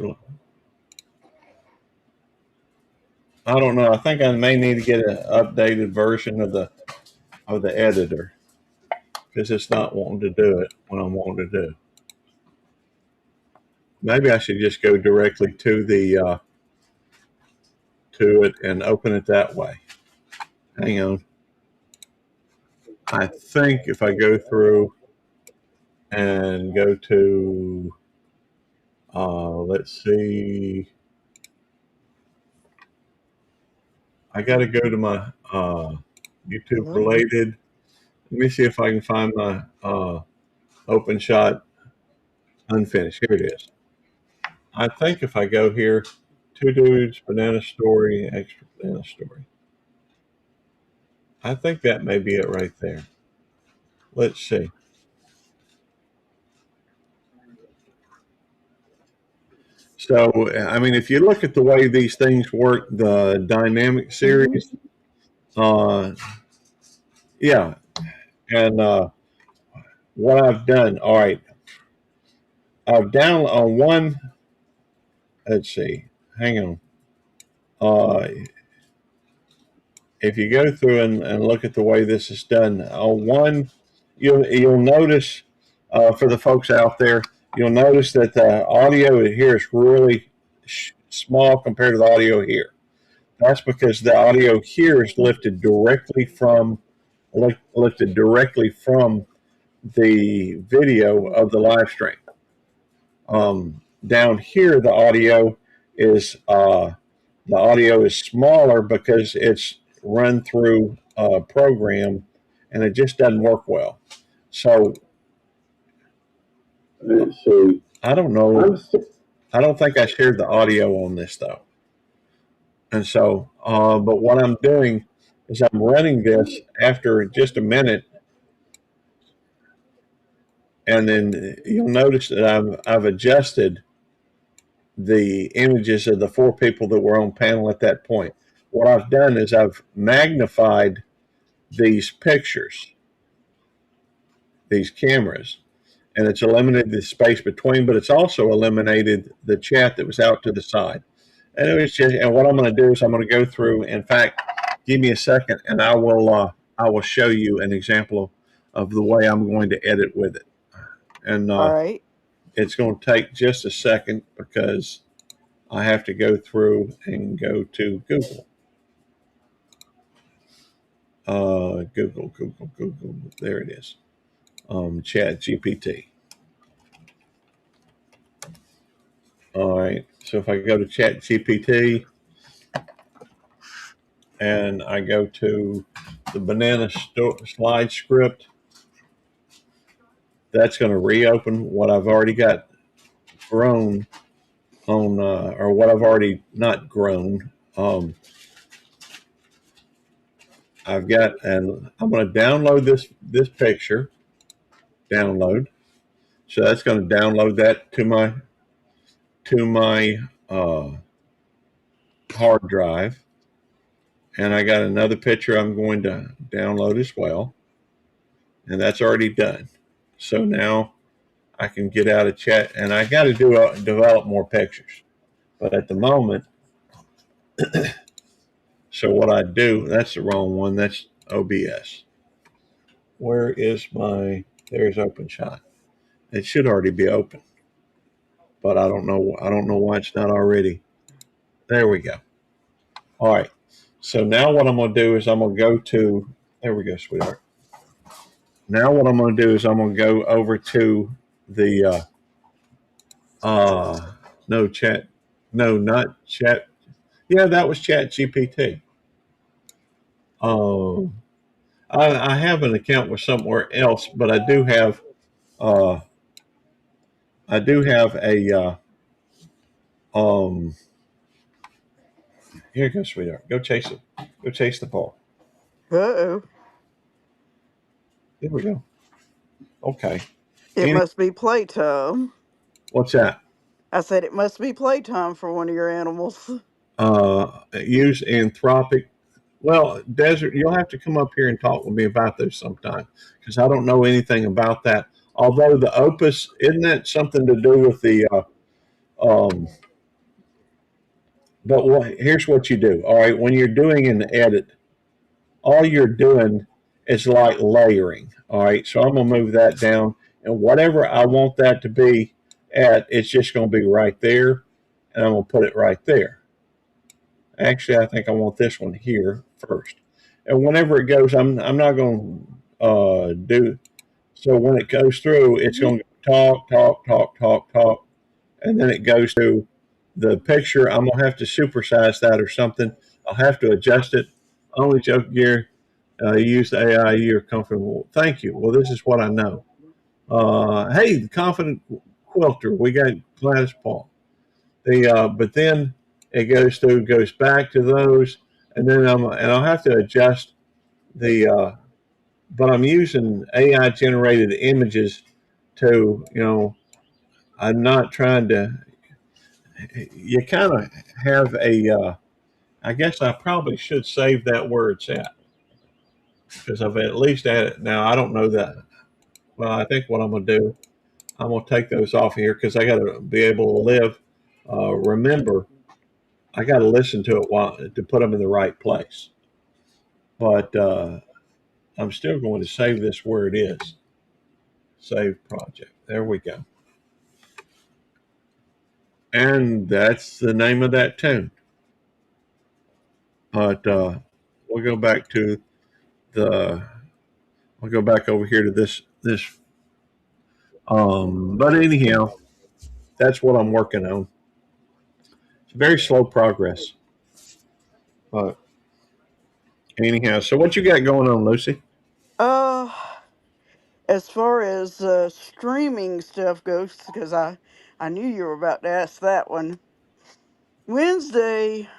I don't know. I think I may need to get an updated version of the editor because it's not wanting to do it when I'm wanting to do. Maybe I should just go directly to the to it and open it that way. Hang on. I think if I go through and go to let's see, I got to go to my YouTube Hello? related. Let me see if I can find my open shot unfinished. Here it is. I think if I go here, two dudes, banana story, extra banana story. I think that may be it right there. Let's see. So, I mean, if you look at the way these things work, the dynamic Mm-hmm. series, uh, yeah. And what I've done, all right, I've down on one. Let's see. Hang on. Uh, if you go through and look at the way this is done, on one, you'll notice for the folks out there, you'll notice that the audio here is really small compared to the audio here. That's because the audio here is lifted directly from the video of the live stream. Down here, the audio is smaller because it's run through a program, and it just doesn't work well. So I don't know. I don't think I shared the audio on this though. And so, but what I'm doing is I'm running this after just a minute, and then you'll notice that I've adjusted the images of the four people that were on panel at that point. What I've done is I've magnified these pictures, these cameras, and it's eliminated the space between, but it's also eliminated the chat that was out to the side. And it was just, and what I'm going to do is I'm going to go through. In fact, give me a second, and I will show you an example of the way I'm going to edit with it. And All right. it's going to take just a second because I have to go through and go to Google. Google. There it is. Chat GPT. All right. So if I go to Chat GPT and I go to the banana slide script, that's going to reopen what I've already got grown on, or what I've already not grown. I've got, and I'm going to download this picture. Download. So that's going to download that to my hard drive. And I got another picture I'm going to download as well. And that's already done. So now I can get out of chat, and I got to develop more pictures. But at the moment, so what I do, that's the wrong one. That's OBS. Where is my, there's OpenShot. It should already be open, but I don't know. I don't know why it's not already. There we go. All right. So now what I'm going to do is I'm going to go to, there we go, sweetheart. Now what I'm going to do is I'm going to go over to the, no chat, no, not chat. Yeah, that was Chat GPT. I have an account with somewhere else, but uh, I do have a, here goes, sweetheart. Go chase it. Go chase the ball. Uh-oh. Here we go. Okay. It must be playtime. What's that? I said it must be playtime for one of your animals. Use Anthropic. Well, Desert, you'll have to come up here and talk with me about those sometime because I don't know anything about that. Although the Opus, isn't that something to do with the, but here's what you do. All right. When you're doing an edit, all you're doing is like layering. All right. So I'm going to move that down, and whatever I want that to be at, it's just going to be right there. And I'm going to put it right there. Actually, I think I want this one here first. And whenever it goes, I'm not going to do. So when it goes through, it's going to talk, talk, talk, talk, talk. And then it goes to the picture. I'm going to have to supersize that or something. I'll have to adjust it. Only joke gear. You use the AI, you're comfortable. Thank you. Well, this is what I know. Hey, the Confident Quilter. We got Gladys Paul. But then it goes back to those, and then I'll have to adjust the. But I'm using AI generated images to, I'm not trying to. You kind of have a. I guess I probably should save that where it's at because I've at least added. Now I don't know that. Well, I think what I'm going to do, I'm going to take those off here because I got to be able to live. Remember, I got to listen to it to put them in the right place. But I'm still going to save this where it is. Save project. There we go. And that's the name of that tune. But we'll go back to I'll go back over here to this. But anyhow, that's what I'm working on. It's very slow progress. But anyhow, so what you got going on, Lucy? As far as streaming stuff goes, because I knew you were about to ask that one. Wednesday,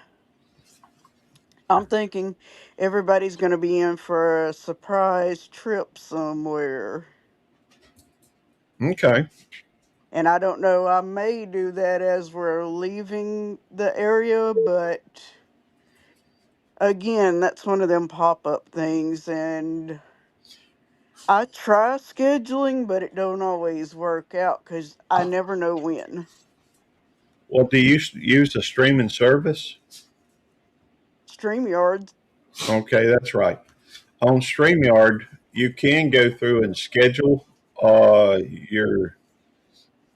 I'm thinking everybody's going to be in for a surprise trip somewhere. Okay. And I don't know, I may do that as we're leaving the area, but again, that's one of them pop-up things, and I try scheduling, but it don't always work out because I never know when. Well, do you use a streaming service? StreamYard. Okay, that's right. On StreamYard, you can go through and schedule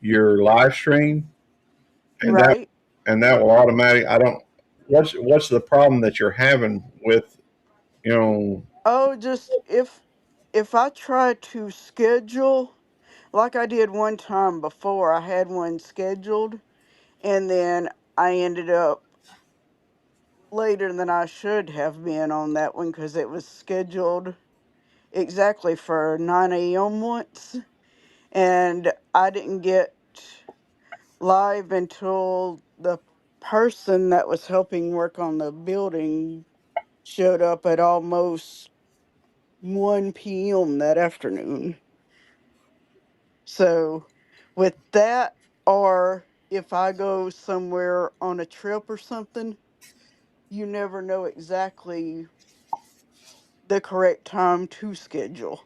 your live stream, and Right. that will automatic. I don't. What's the problem that you're having with, you know? Oh, just if if I try to schedule, like I did one time before, I had one scheduled, and then I ended up later than I should have been on that one because it was scheduled exactly for 9 a.m. once, and I didn't get live until the person that was helping work on the building showed up at almost 1 p.m. that afternoon. So, with that, or if I go somewhere on a trip or something, you never know exactly the correct time to schedule.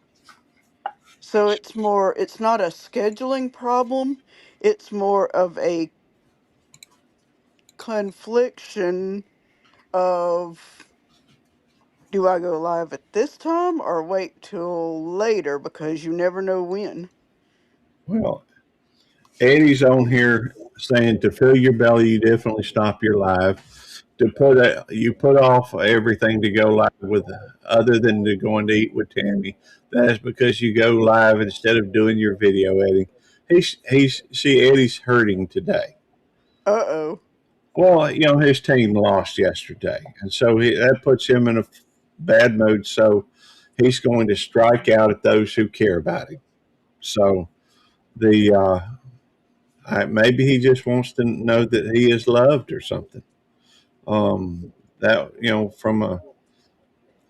So it's not a scheduling problem, it's more of a confliction of, do I go live at this time or wait till later because you never know when. Well, Eddie's on here saying to fill your belly, you definitely stop your live. You put off everything to go live with, other than to going to eat with Tammy. That is because you go live instead of doing your video, Eddie. See, Eddie's hurting today. Uh-oh. Well, his team lost yesterday, and so that puts him in a bad mood. So he's going to strike out at those who care about him. So the maybe he just wants to know that he is loved or something. That from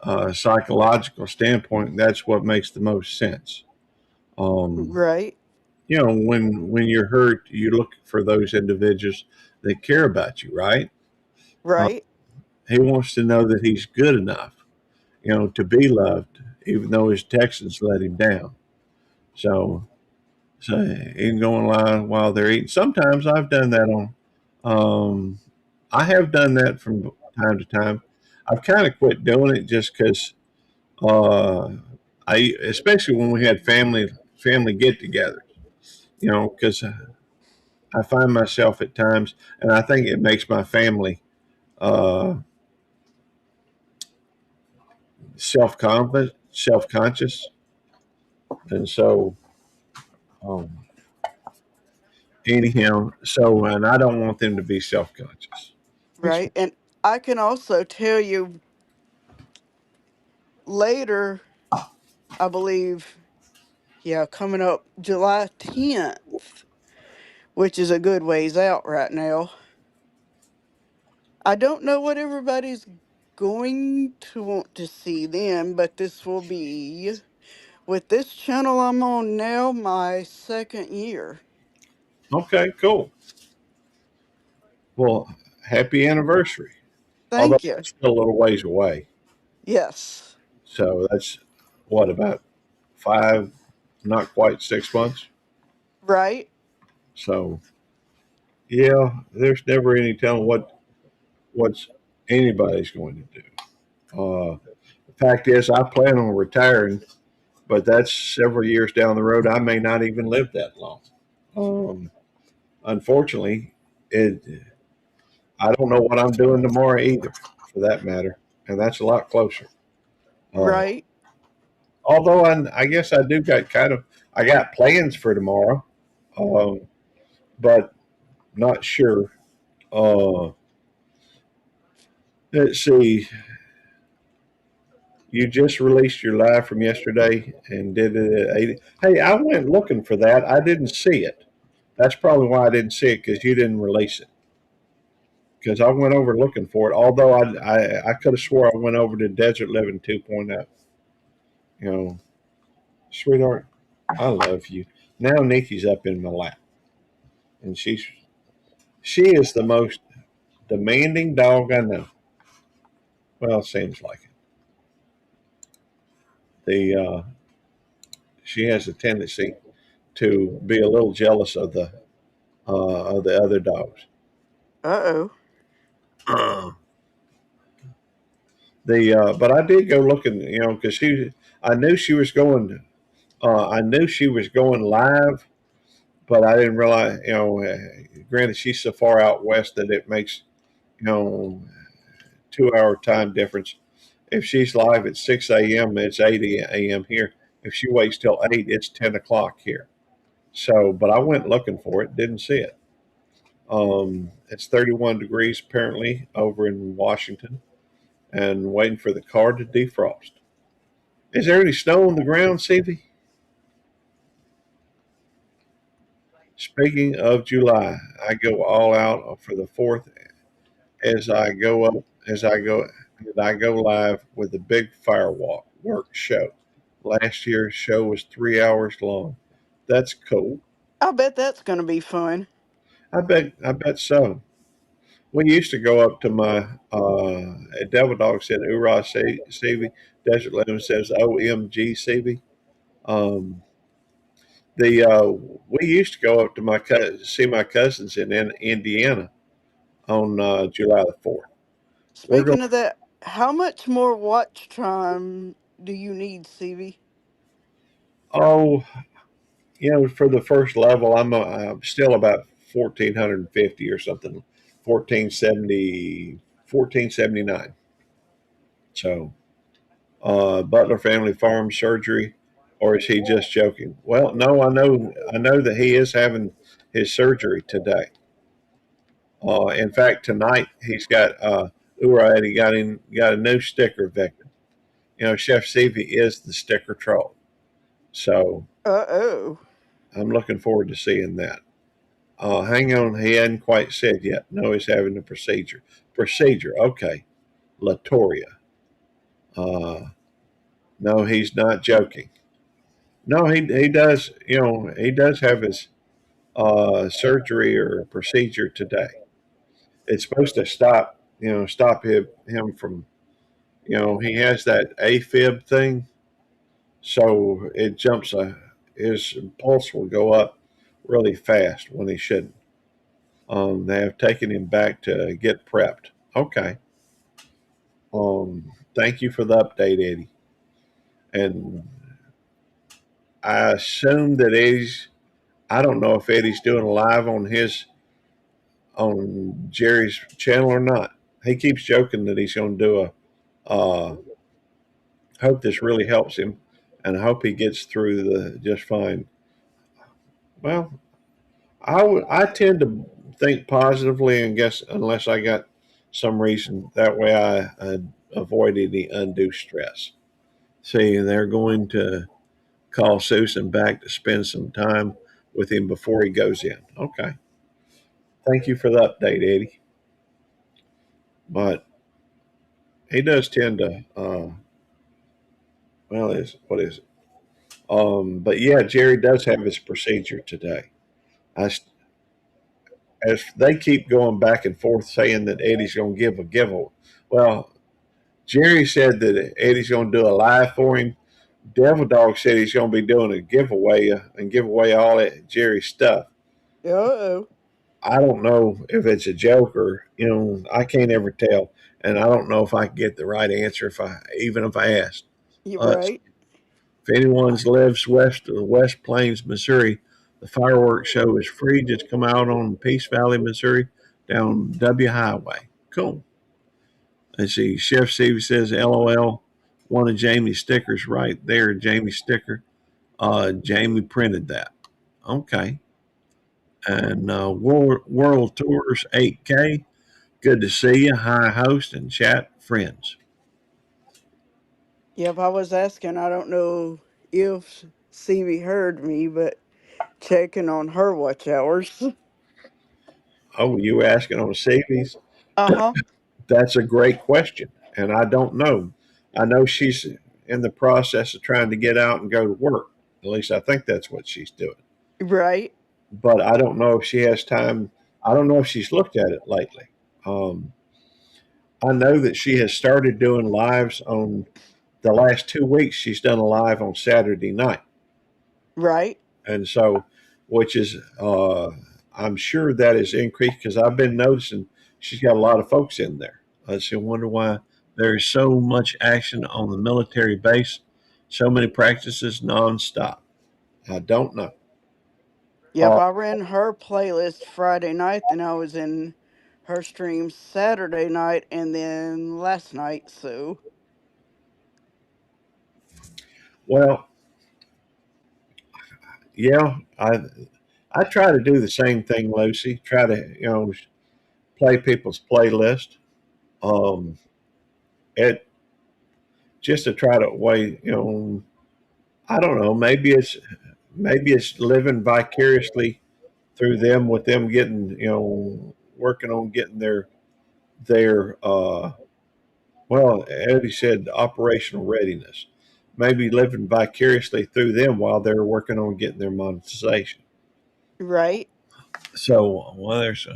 a psychological standpoint, that's what makes the most sense. Um, Right, when you're hurt, you look for those individuals that care about you, right? Uh, right, he wants to know that he's good enough, to be loved, even though his Texans let him down. So, he can go online while they're eating. Sometimes I've done that on. Um, I have done that from time to time. I've kind of quit doing it just because, uh, especially when we had family get-togethers, because I find myself at times, and I think it makes my family uh, self-confident, self-conscious, and so um, anyhow, and I don't want them to be self-conscious. Which right. And I can also tell you later, I believe, yeah, coming up July 10th, which is a good ways out right now. I don't know what everybody's going to want to see then, but this will be, with this channel I'm on now, my second year. Okay, cool. Well, happy anniversary. Although Thank you. it's still a little ways away. Yes. So that's what, about 5, not quite 6 months. Right? So yeah, there's never any telling what's anybody's going to do. The fact is, I plan on retiring, but that's several years down the road. I may not even live that long. Um, Unfortunately, it. I don't know what I'm doing tomorrow either, for that matter, and that's a lot closer. Uh, Right? Although I guess I do got I got plans for tomorrow, um, but not sure. Uh, let's see. You just released your live from yesterday and did it at 80. Hey, I went looking for that. I didn't see it. That's probably why I didn't see it, because you didn't release it. Because I went over looking for it. Although I could have swore I went over to Desert Living 2.0. You know, sweetheart, I love you. Now Nikki's up in my lap, and she is the most demanding dog I know. Well, it seems like it. She has a tendency to be a little jealous of the other dogs. Uh-oh. But I did go looking, because I knew she was going. I knew she was going live, but I didn't realize, granted, she's so far out west that it makes, you know, 2 hour time difference. If she's live at 6 a.m., it's 8 a.m. here. If she waits till 8, it's 10 o'clock here. So, but I went looking for it, didn't see it. It's 31 degrees apparently over in Washington, and waiting for the car to defrost. Is there any snow on the ground, Stevie? Speaking of July, I go all out for the fourth as I go up as I go live with the big firework work show. Last year's show was 3 hours long. That's cool. I bet that's going to be fun. I bet so. We used to go up to my Devil Dog said Ura Seavey. Desert Lemon says OMG Seavey. Um, the We used to go up to see my cousins in Indiana on July the 4th. We're going. Speaking of that, how much more watch time do you need, Stevie? Oh, for the first level, I'm still about 1450 or something, 1470, 1479. So, Butler Family Farm surgery, or is he just joking? Well, no, I know that he is having his surgery today. In fact, tonight he's got He got a new sticker victim. Chef Stevie is the sticker troll, so Uh-oh. I'm looking forward to seeing that. Hang on, he hadn't quite said yet. No, he's having a procedure. Procedure, okay. Latoria. Uh, no, he's not joking. No, he does. He does have his surgery or procedure today. It's supposed to stop him from. He has that AFib thing, so it jumps. His pulse will go up really fast when he shouldn't. They have taken him back to get prepped. Okay. Thank you for the update, Eddie. And I assume that Eddie's. I don't know if Eddie's doing a live on Jerry's channel or not. He keeps joking that he's going to do a. Hope this really helps him, and I hope he gets through the just fine. Well, I tend to think positively, and guess unless I got some reason that way I avoid any undue stress. See, they're going to call Susan back to spend some time with him before he goes in. Okay. Thank you for the update, Eddie. But he does tend to, well, what is it? But yeah, Jerry does have his procedure today. I, as they keep going back and forth saying that Eddie's going to give a giveaway. Well, Jerry said that Eddie's going to do a live for him. Devil Dog said he's going to be doing a giveaway and give away all that Jerry stuff. Uh-oh. I don't know if it's a joke or I can't ever tell, and I don't know if I can get the right answer if I ask. You're Uh, right. if anyone lives west of West Plains, Missouri, the fireworks show is free. Just come out on Peace Valley, Missouri, down W Highway. Cool. Let's see. Chef Stevie says, "LOL." One of Jamie's stickers right there. Jamie's sticker. Jamie printed that. Okay. And World Tours 8K. Good to see you. Hi, host and chat friends. Yep, I was asking. I don't know if Stevie heard me, but checking on her watch hours. Oh, you were asking on Stevie's? Uh-huh. That's a great question, and I don't know. I know she's in the process of trying to get out and go to work. At least I think that's what she's doing. Right. But I don't know if she has time. I don't know if she's looked at it lately. Um, I know that she has started doing lives on the last 2 weeks. She's done a live on Saturday night, Right. and so which is I'm sure that is increased because I've been noticing she's got a lot of folks in there. I just wonder why there is so much action on the military base, so many practices nonstop. I don't know. Yep, Uh, I ran her playlist Friday night, then I was in her stream Saturday night and then last night, so well, yeah, I try to do the same thing, Lucy. Try to play people's playlist. Um, it just to try to way I don't know. Maybe it's living vicariously through them with them getting working on getting their well, Eddie said operational readiness. Maybe living vicariously through them while they're working on getting their monetization. Right. So, well, there's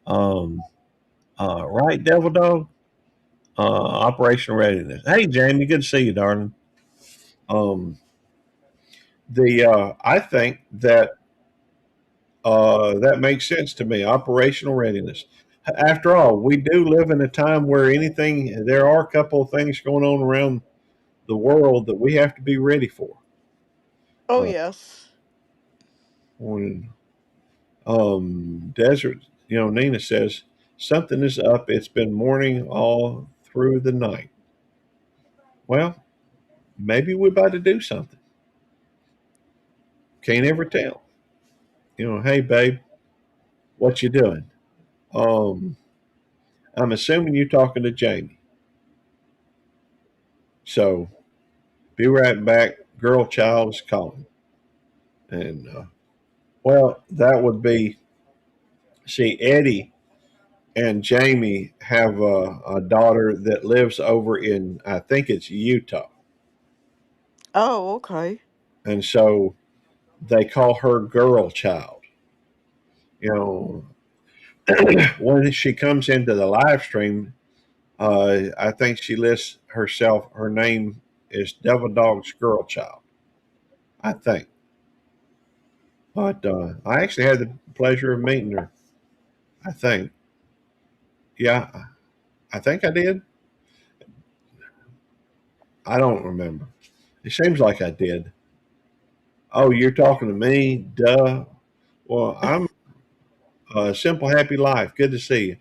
a right, Devil Dog. Operational readiness. Hey, Jamie, good to see you, darling. Um, the I think that that makes sense to me. Operational readiness. After all, we do live in a time where there are a couple of things going on around the world that we have to be ready for. Oh, Uh, yes. when Desert, Nina says something is up. It's been morning all through the night. Well, maybe we're about to do something. Can't ever tell. Hey babe, what you doing? Um, I'm assuming you're talking to Jamie. So be right back. Girl child is calling. And well, that would be. See, Eddie and Jamie have a daughter that lives over in, I think it's Utah, Oh, okay. and so they call her girl child. You know, when she comes into the live stream, I think she lists herself. Her name is Devil Dog's girl child. I think. But I actually had the pleasure of meeting her. I think. Yeah, I think I did. I don't remember. It seems like I did. Oh, you're talking to me? Duh. Well, I'm Simple Happy Life. Good to see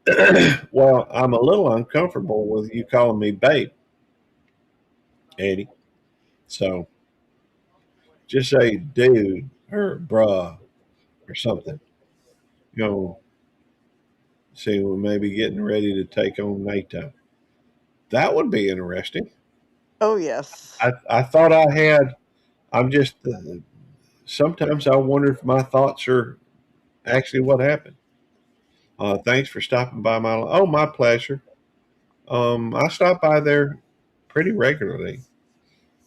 you. Well, I'm a little uncomfortable with you calling me babe, Eddie. So just say dude or bruh or something. You know, see, we may be getting ready to take on NATO. That would be interesting. Oh, yes. I thought I had. I'm just. Sometimes I wonder if my thoughts are actually what happened. Thanks for stopping by my. Oh, my pleasure. I stop by there pretty regularly.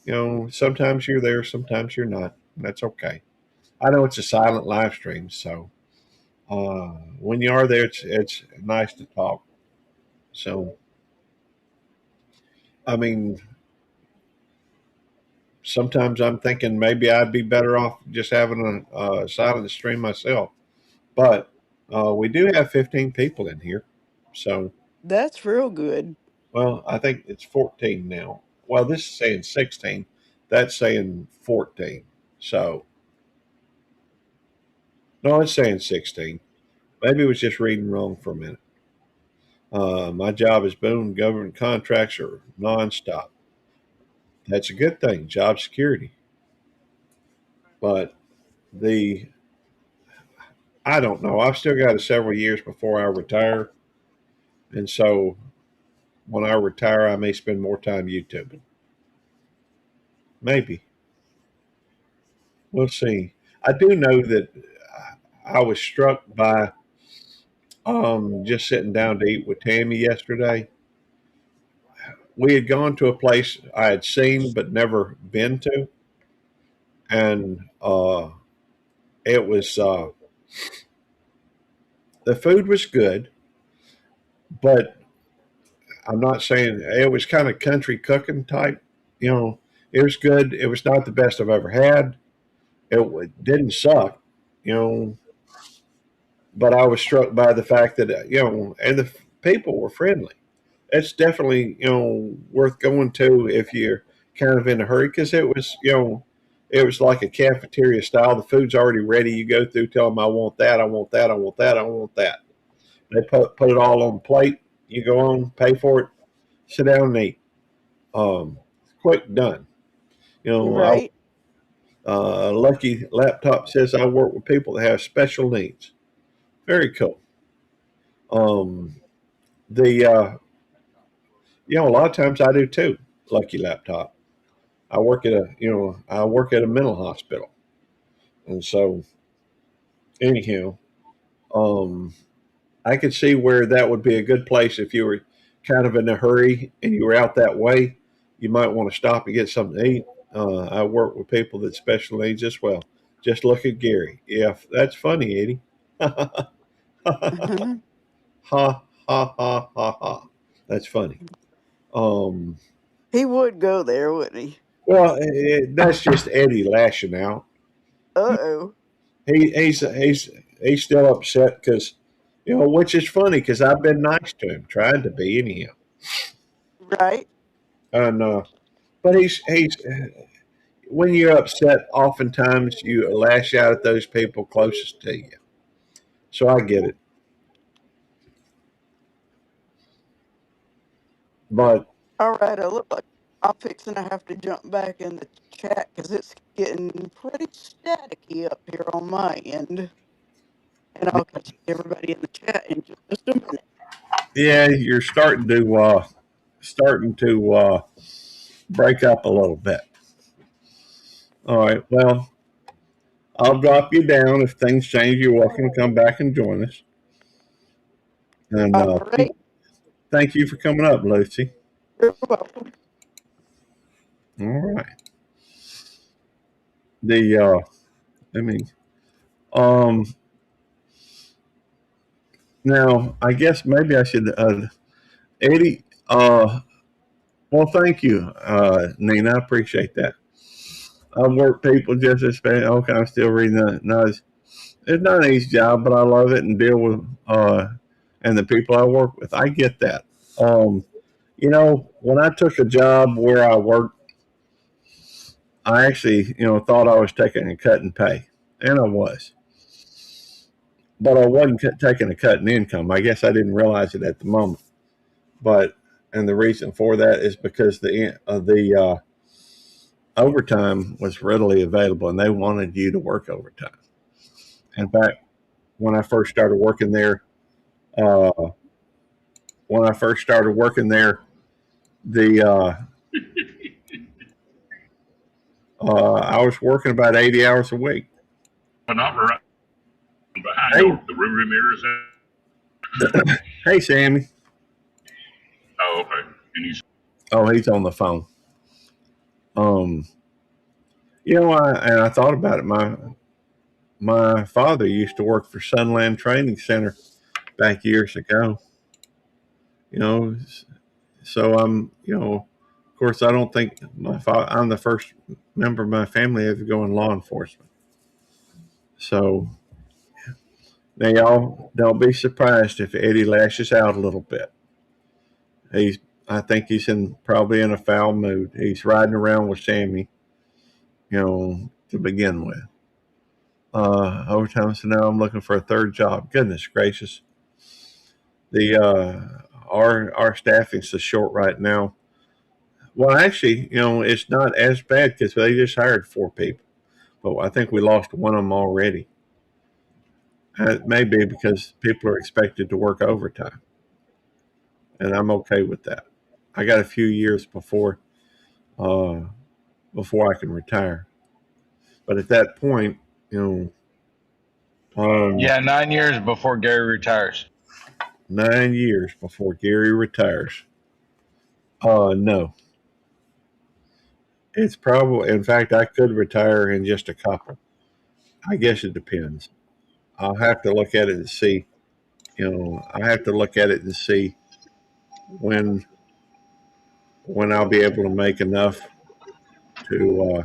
Sometimes you're there, sometimes you're not. That's okay. I know it's a silent live stream, so when you are there, it's nice to talk. So, I mean, sometimes I'm thinking maybe I'd be better off just having a silent stream myself. But we do have 15 people in here, so That's real good. well, I think it's 14 now. Well, this is saying 16. That's saying 14. So, no, it's saying 16. Maybe it was just reading wrong for a minute. My job is boom. Government contracts are nonstop. That's a good thing, job security. But the I don't know. I've still got several years before I retire, and so when I retire, I may spend more time YouTubing. Maybe we'll see. I do know that I was struck by just sitting down to eat with Tammy yesterday. We had gone to a place I had seen but never been to, and it was the food was good, but I'm not saying it was kind of country cooking type. You know, it was good. It was not the best I've ever had. It didn't suck, you know, but I was struck by the fact that and the people were friendly. It's definitely worth going to if you're kind of in a hurry because it was like a cafeteria style. The food's already ready. You go through, tell them I want that, I want that, I want that, I want that. They put it all on the plate. You go on, pay for it, sit down and eat. Quick, done. You know, Right. Lucky Laptop says I work with people that have special needs. Very cool. Um, the a lot of times I do too. Lucky Laptop. I work at a mental hospital, and so anyhow, um, I could see where that would be a good place if you were kind of in a hurry and you were out that way. You might want to stop and get something to eat. I work with people that special needs as well. Just look at Gary. Yeah, that's funny, Eddie. Ha ha ha ha ha. That's funny. Um, He would go there, wouldn't he? well, that's just Eddie lashing out. Uh-oh. He's still upset because which is funny because I've been nice to him, trying to be anyhow, Right? and but he's when you're upset, oftentimes you lash out at those people closest to you. So I get it, but All right, I look like I'm fixing to have to jump back in the chat because it's getting pretty staticky up here on my end. And I'll catch everybody in the chat in just a minute. yeah, you're starting to break up a little bit. All right, well, I'll drop you down if things change. You're welcome to come back and join us. And All right, thank you for coming up, Lucy. you're welcome. All right. The I mean, um, now I guess maybe I should, Eddie. Well, thank you, Nina. I appreciate that. I've worked people just as bad. Okay, I'm still reading that. No, it's not an easy job, but I love it and deal with and the people I work with. I get that. Um, when I took a job where I worked, I actually, thought I was taking a cut in pay, and I was, but I wasn't taking a cut in income. I guess I didn't realize it at the moment, and the reason for that is because the overtime was readily available, and they wanted you to work overtime. In fact, when I first started working there, uh, the I was working about 80 hours a week. Not right behind Hey, the rearview mirrors. hey, Sammy. Oh, okay. And he's He's on the phone. I thought about it. My father used to work for Sunland Training Center back years ago. You know, so of course, I don't think I'm the first member of my family ever go in law enforcement. So now y'all don't be surprised if Eddie lashes out a little bit. I think he's probably in a foul mood. He's riding around with Sammy, to begin with. Overtime. So now I'm looking for a third job. Goodness gracious, the our staffing is so short right now. Well, actually, it's not as bad because they just hired 4 people, but I think we lost one of them already. And it may be because people are expected to work overtime, and I'm okay with that. I got a few years uh, before I can retire, but at that point, Yeah, 9 years before Gary retires. 9 years before Gary retires. No, it's probably. In fact, I could retire in just a couple. I guess it depends. I'll have to look at it and see. I have to look at it and see when I'll be able to make enough to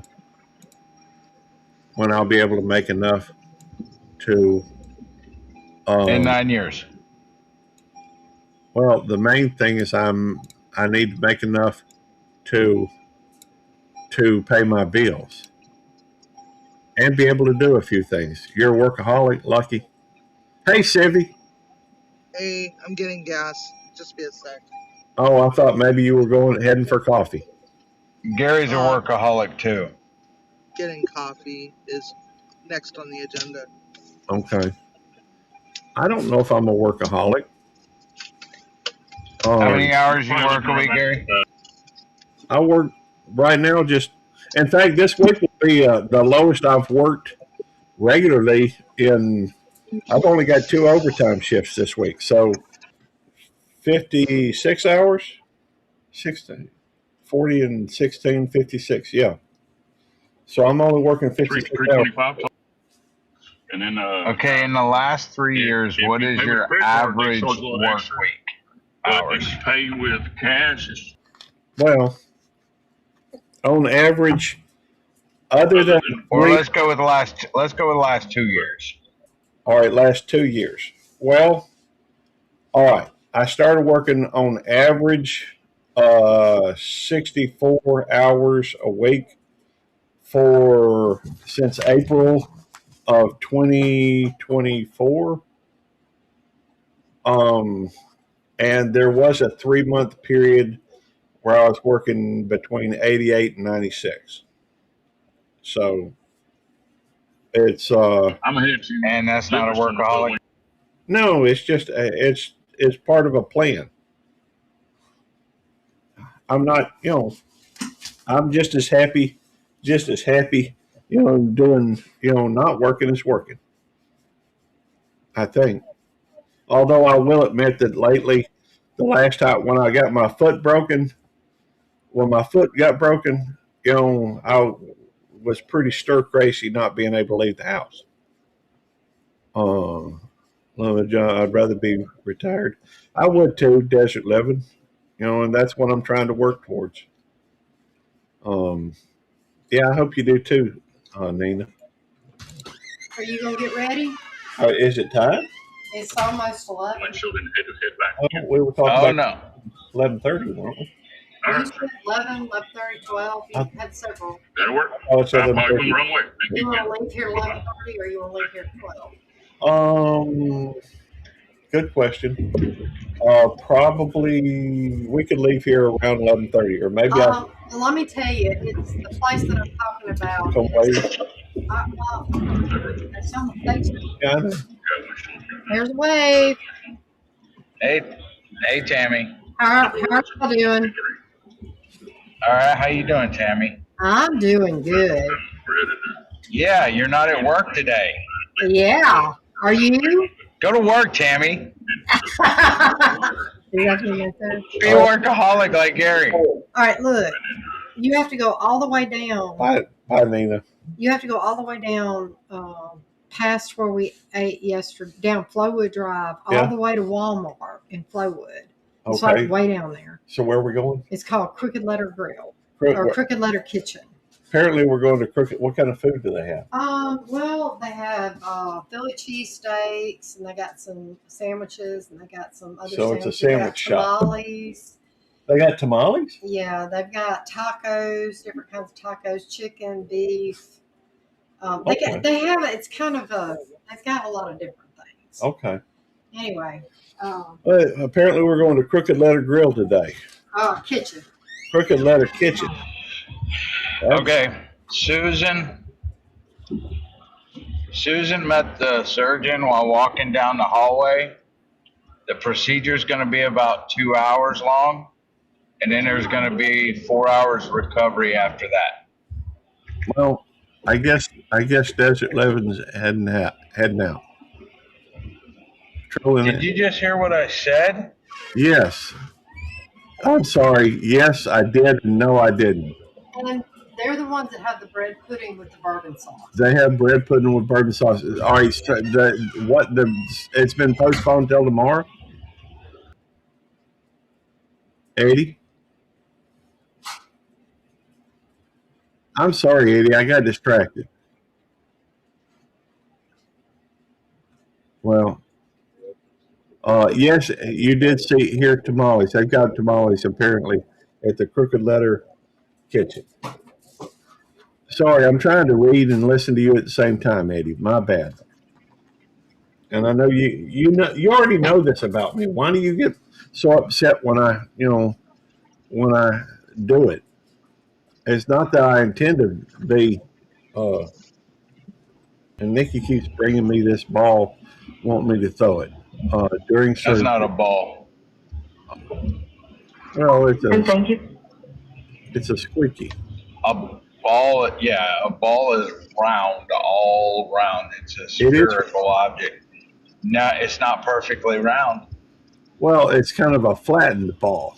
when I'll be able to make enough to. In 9 years. Well, the main thing is I need to make enough to pay my bills and be able to do a few things. You're a workaholic, Lucky. Hey, Sivy. Hey, I'm getting gas. Just be a sec. Oh, I thought maybe you were heading for coffee. Gary's a workaholic too. getting coffee is next on the agenda. Okay. I don't know if I'm a workaholic. How many hours you Probably work a week, Gary? I work right now in fact, this week will be the lowest I've worked regularly I've only got 2 overtime shifts this week. So 56 hours, 60, 40 and 16, 56. Yeah. So I'm only working 56 hours. 325. And then Okay, in the last 3 years, if what you is pay with your credit card, they average charge a little work extra. week But hours? if you pay with cash, it's Well, on average, other than Or three, let's go with the last 2 years. all right, last 2 years. Well, all right. I started working on average 64 hours a week since April of 2024. And there was a 3-month period where I was working between 88 and 96. So it's I'm ahead to. And that's not a workaholic? no, it's just it's part of a plan. I'm not, I'm just as happy, doing, not working as working. I think. Although I will admit that lately, the last time when I got my foot broken, when my foot got broken, I was pretty stir crazy not being able to leave the house. I'd rather be retired. I would too, desert living, and that's what I'm trying to work towards. Yeah, I hope you do too, Nina. Are you gonna get ready? Is it time? It's almost 11. My children had to head back. Oh, we were talking Oh, about no. 11:30, weren't we? All You right, said 11, 11:30, 12. You had several. that'll work. Oh, it's I'm probably 11:30. going the wrong way. You want to leave here 11:30 or you want to leave here 12? Good question. Probably we could leave here around 11:30, or maybe I'll Let me tell you, it's the place that I'm talking about. come wait. It's on the Facebook. Yeah, I know. There's a wave. Hey, Tammy. How are y'all doing? All right, how you doing, Tammy? I'm doing good. Yeah, you're not at work today. Yeah. Are you? Go to work, Tammy. Is that what you said? Be a workaholic like Gary. All right, look. You have to go all the way down. Bye, Nina. You have to go all the way down past where we ate yesterday, down Flowwood Drive, all the way to Walmart in Flowwood. It's Okay. like way down there. So where are we going? It's called Crooked Letter Grill or Crooked Letter Kitchen. Apparently, we're going to Crooked. What kind of food do they have? Well, they have Philly cheesesteaks, and they got some sandwiches, and they got some other So sandwiches. it's a sandwich shop. Tamales. They got tamales? Yeah, they've got tacos, different kinds of tacos, chicken, beef. Okay. They have it's kind of they've got a lot of different things. Okay. Anyway, Apparently, we're going to Crooked Letter Grill today. kitchen. Crooked Letter Kitchen. Okay, Susan met the surgeon while walking down the hallway. The procedure is going to be about 2 hours long, and then there's going to be 4 hours recovery after that. Well, I guess Desert Living's heading out. Did you just hear what I said? Yes. I'm sorry. Yes, I did. No, I didn't. And they're the ones that have the bread pudding with the bourbon sauce. They have bread pudding with bourbon sauce. All right. So it's been postponed till tomorrow. 80. I'm sorry, 80. I got distracted. Well, yes, you did hear tamales. They've got tamales apparently at the Crooked Letter Kitchen. Sorry, I'm trying to read and listen to you at the same time, Eddie. My bad. And I know you already know this about me. Why do you get so upset when I do it? It's not that I intend to be Uh, and Nikki keeps bringing me this ball, wanting me to throw it during That's surgery. not a ball. Well, And thank you. it's a squeaky. A ball, yeah, a ball is round all round. It's a It is. spherical object. No, it's not perfectly round. Well, it's kind of a flattened ball.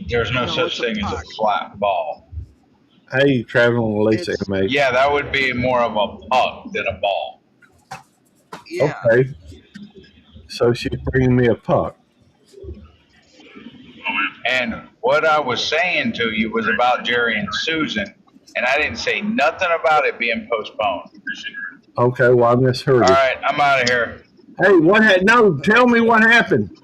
There's no No, it's such a thing as a puck. flat ball. Hey, traveling with Lisa It's MH. Yeah, that would be more of a puck than a ball. yeah. Okay, so she's bringing me a puck. And what I was saying to you was about Jerry and Susan, and I didn't say nothing about it being postponed. Okay, well I misheard All it. right, I'm out of here. Hey, what? No, tell me what happened.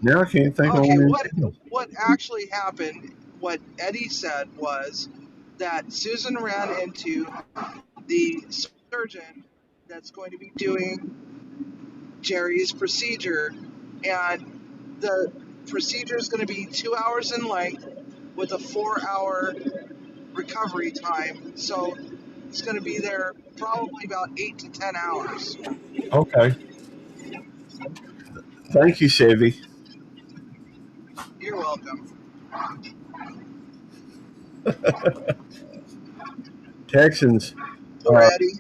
Now I can't think of Okay, anything else. what actually happened, what Eddie said was that Susan ran into the surgeon that's going to be doing Jerry's procedure, and the procedure is going to be 2 hours in length with a 4-hour recovery time. So it's going to be there probably about 8 to 10 hours. Okay, thank you, Chevy. You're welcome. Texans, Go Eddie.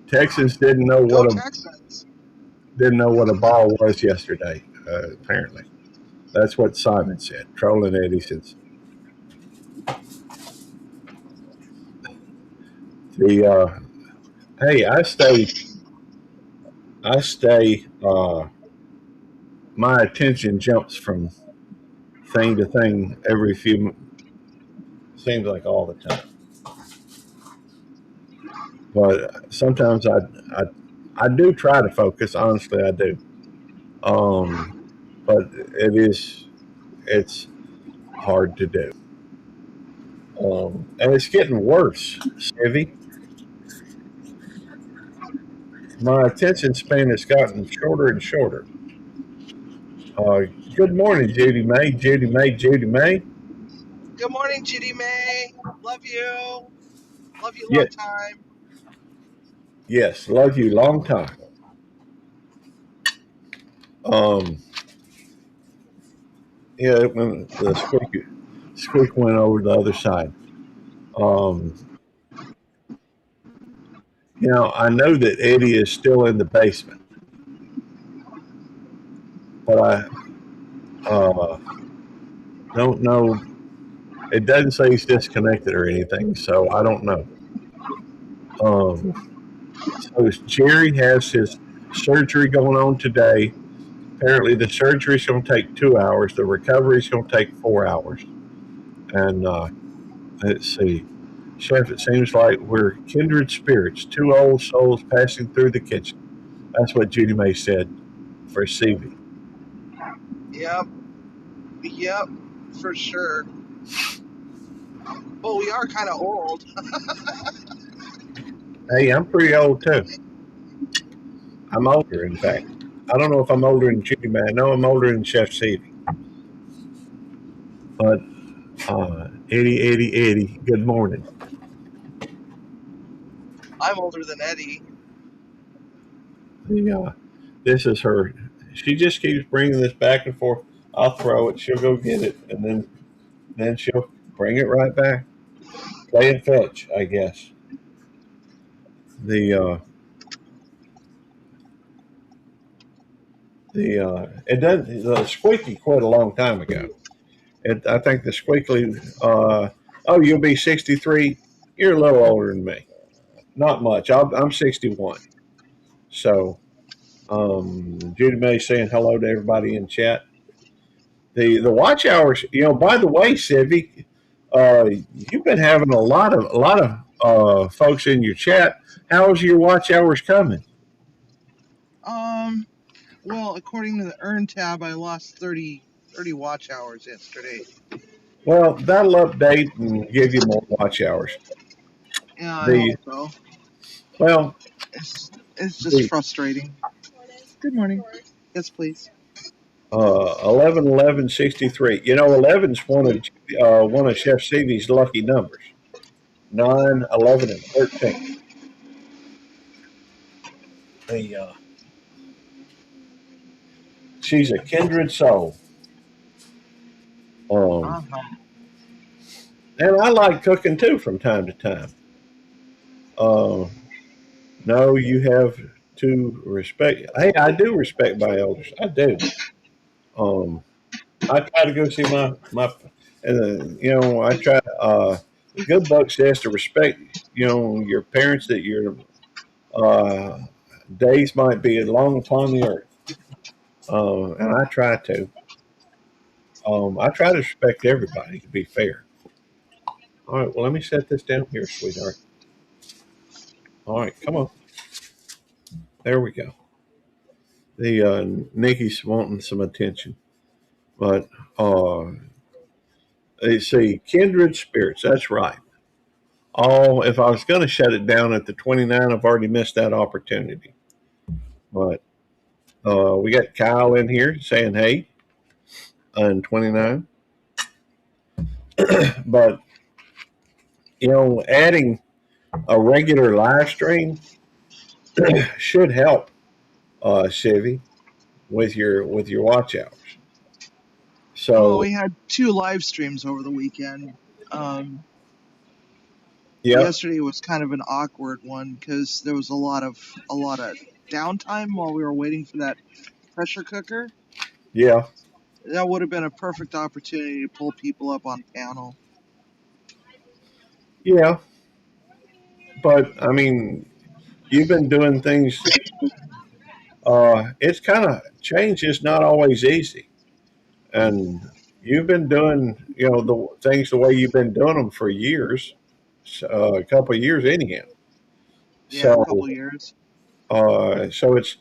Texans didn't know Go what Texans. a ball was yesterday. Apparently, that's what Simon said. Trolling Eddie says the. Hey, I stay. My attention jumps from thing to thing every few. Seems like all the time, but sometimes I do try to focus. Honestly, I do. But it's hard to do. And it's getting worse, Chevy. My attention span has gotten shorter and shorter. Uh, Good morning, Judy May. Judy May. Judy May. Good morning, Judy May. Love you. Love you Yeah, long time. yes, love you long time. Um, yeah, when the squeak went over the other side. Um, I know that Eddie is still in the basement, but I don't know. It doesn't say he's disconnected or anything, so I don't know. So Jerry has his surgery going on today. Apparently, the surgery is going to take 2 hours. The recovery is going to take 4 hours. And let's see, Chef, it seems like we're kindred spirits, two old souls passing through the kitchen. That's what Judy May said for CV. Yep, for sure. Well, we are kind of old. Hey, I'm pretty old too. I'm older, in fact. I don't know if I'm older than Judy May. I know I'm older than Chef CV. But Eddie, good morning. I'm older than Eddie. This is her. She just keeps bringing this back and forth. I'll throw it. She'll go get it, and then she'll bring it right back. Play and fetch, I guess. It does. The squeaky quit a long time ago. I think the squeaky. Oh, you'll be 63. You're a little older than me. Not much. I'm 61. So, Judy May saying hello to everybody in chat. The watch hours. By the way, Civic, you've been having a lot of folks in your chat. How's your watch hours coming? Well, according to the Earn tab, I lost 30 watch hours yesterday. Well, that'll update and give you more watch hours. Yeah, I hope so. Well, it's just frustrating. Good morning. Yes, please. 11-11-63. You know, 11's one of Chef Stevie's lucky numbers. 9, 11, and 13. The She's a kindred soul. Um, Uh-huh. and I like cooking too from time to time. Uh, no, you have to respect. Hey, I do respect my elders. I do. Um, I try to go see I try. The good book says to respect, your parents, that your uh, days might be long upon the earth. And I try to. I try to respect everybody, to be fair. All right, well, let me set this down here, sweetheart. All right, come on. There we go. The Nikki's wanting some attention, but they see kindred spirits. That's right. Oh, if I was going to shut it down at the 29, I've already missed that opportunity. But we got Kyle in here saying hey on 29. But, adding a regular live stream should help, Chevy, with your watch hours. Well, So, we had 2 live streams over the weekend. yeah, Yesterday was kind of an awkward one because there was a lot of downtime while we were waiting for that pressure cooker. yeah, That would have been a perfect opportunity to pull people up on panel. yeah. But, I mean, you've been doing things. It's kind of change is not always easy. And you've been doing, the things the way you've been doing them for years, a couple of years anyhow. Yeah, a So, couple years. so it's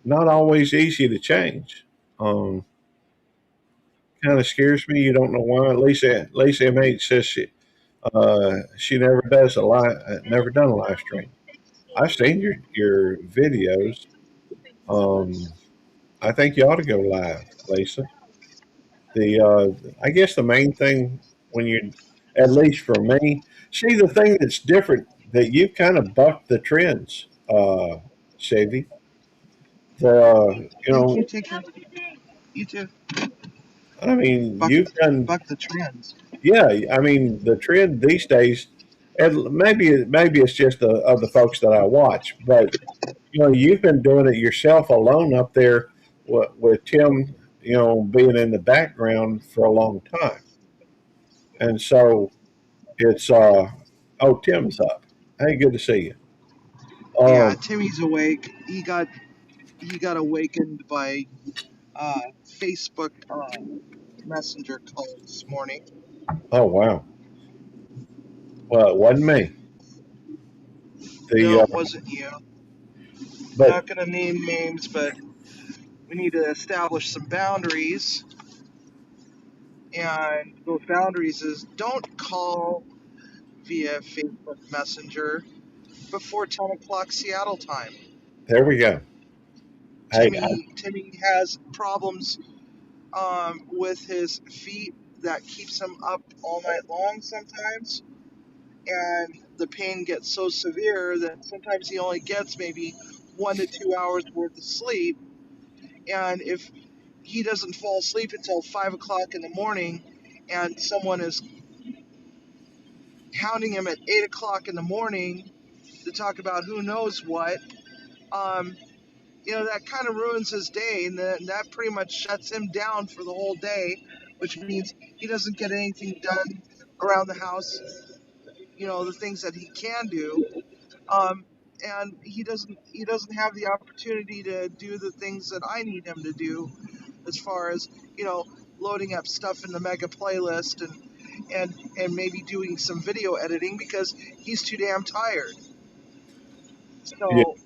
not always easy to change. Um, Kind of scares me. You don't know why. Lisa MH says she never does never done a live stream. I've seen your videos. Um, I think you ought to go live, Lisa. I guess the main thing when you, at least for me, see the thing that's different that you kind of bucked the trends, Chevy. Thank you. Take care. You too. I mean, Buck, you've done, buck the trends. yeah. I mean, the trend these days, and maybe it's just the other folks that I watch, but you've been doing it yourself alone up there with Tim, being in the background for a long time, and so it's oh, Tim's up. Hey, good to see you. Yeah, Um, Timmy's awake. He got awakened by Facebook Messenger call this morning. oh wow. Well, it wasn't me. No, The it wasn't you. but Not gonna name names, but we need to establish some boundaries. And those boundaries is don't call via Facebook Messenger before 10 o'clock Seattle time. there we go. Hey, Timmy has problems with his feet that keeps him up all night long sometimes, and the pain gets so severe that sometimes he only gets maybe 1 to 2 hours worth of sleep. And if he doesn't fall asleep until 5 o'clock in the morning, and someone is hounding him at 8 o'clock in the morning to talk about who knows what, um, that kind of ruins his day, and that pretty much shuts him down for the whole day, which means he doesn't get anything done around the house, the things that he can do. And he doesn't have the opportunity to do the things that I need him to do, as far as, loading up stuff in the mega playlist and maybe doing some video editing because he's too damn tired. yeah. So,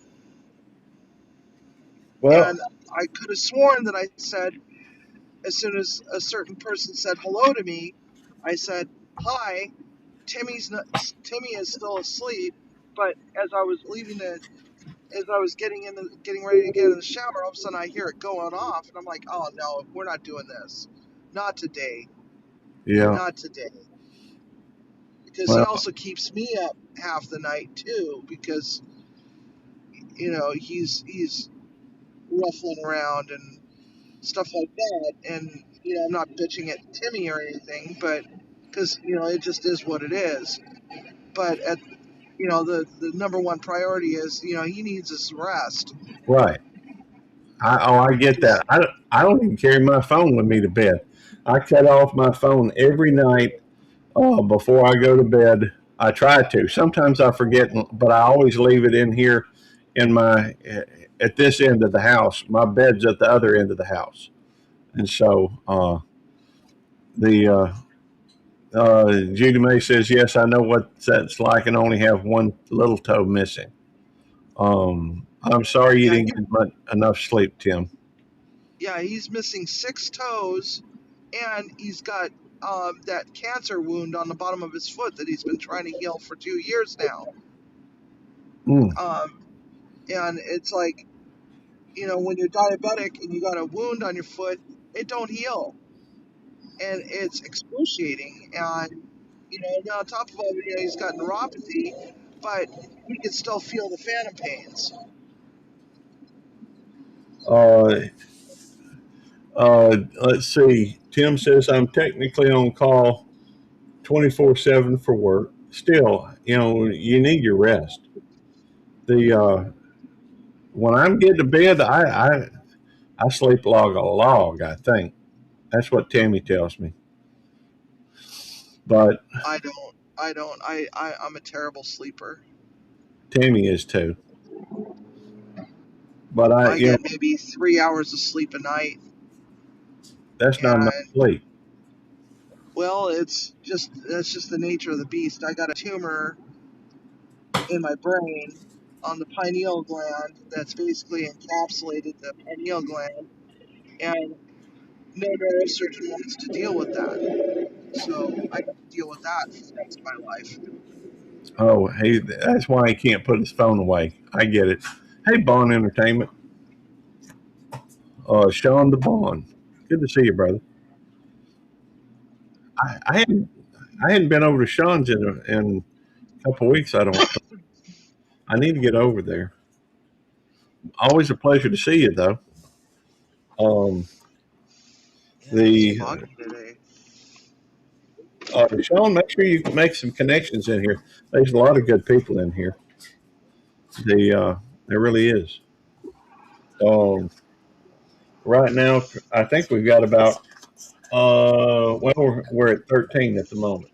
Well, and I could have sworn that I said, as soon as a certain person said hello to me, I said, "Hi, Timmy is still asleep." But as I was leaving the as I was getting ready to get in the shower, all of a sudden I hear it going off, and I'm like, oh no, we're not doing this, not today, Yeah. not today. Because he Well, also keeps me up half the night too, because he's ruffling around and stuff like that, and I'm not bitching at Timmy or anything, but because it just is what it is. But at the number one priority is he needs his rest. right. I get that. I don't even carry my phone with me to bed. I cut off my phone every night before I go to bed. I try to. Sometimes I forget, but I always leave it in here in my at this end of the house. My bed's at the other end of the house, and so the Judy May says, "Yes, I know what that's like, and only have one little toe missing." I'm sorry you Yeah, didn't get enough sleep, Tim. yeah, he's missing 6 toes, and he's got that cancer wound on the bottom of his foot that he's been trying to heal for 2 years now. Mm. And it's like, when you're diabetic and you got a wound on your foot, it don't heal, and it's excruciating. And now on top of all, he's got neuropathy, but he can still feel the phantom pains. Uh, let's see. Tim says I'm technically on call 24/7 for work. Still, you need your rest. The when I'm getting to bed, I sleep log a log. I think that's what Tammy tells me. But I don't. I'm a terrible sleeper. Tammy is too. But I get maybe 3 hours of sleep a night. That's not enough And sleep. well, that's just the nature of the beast. I got a tumor in my brain on the pineal gland that's basically encapsulated the pineal gland, and no neurosurgeon wants to deal with that. So I got to deal with that for the rest of my life. Oh, hey, that's why he can't put his phone away. I get it. Hey, Bond Entertainment. Sean the Bond. Good to see you, brother. I hadn't been over to Sean's in a couple of weeks. I don't. I need to get over there. Always a pleasure to see you, though. It's foggy today. Sean, make sure you make some connections in here. There's a lot of good people in here. There really is. Right now, I think we've got about we're at 13 at the moment.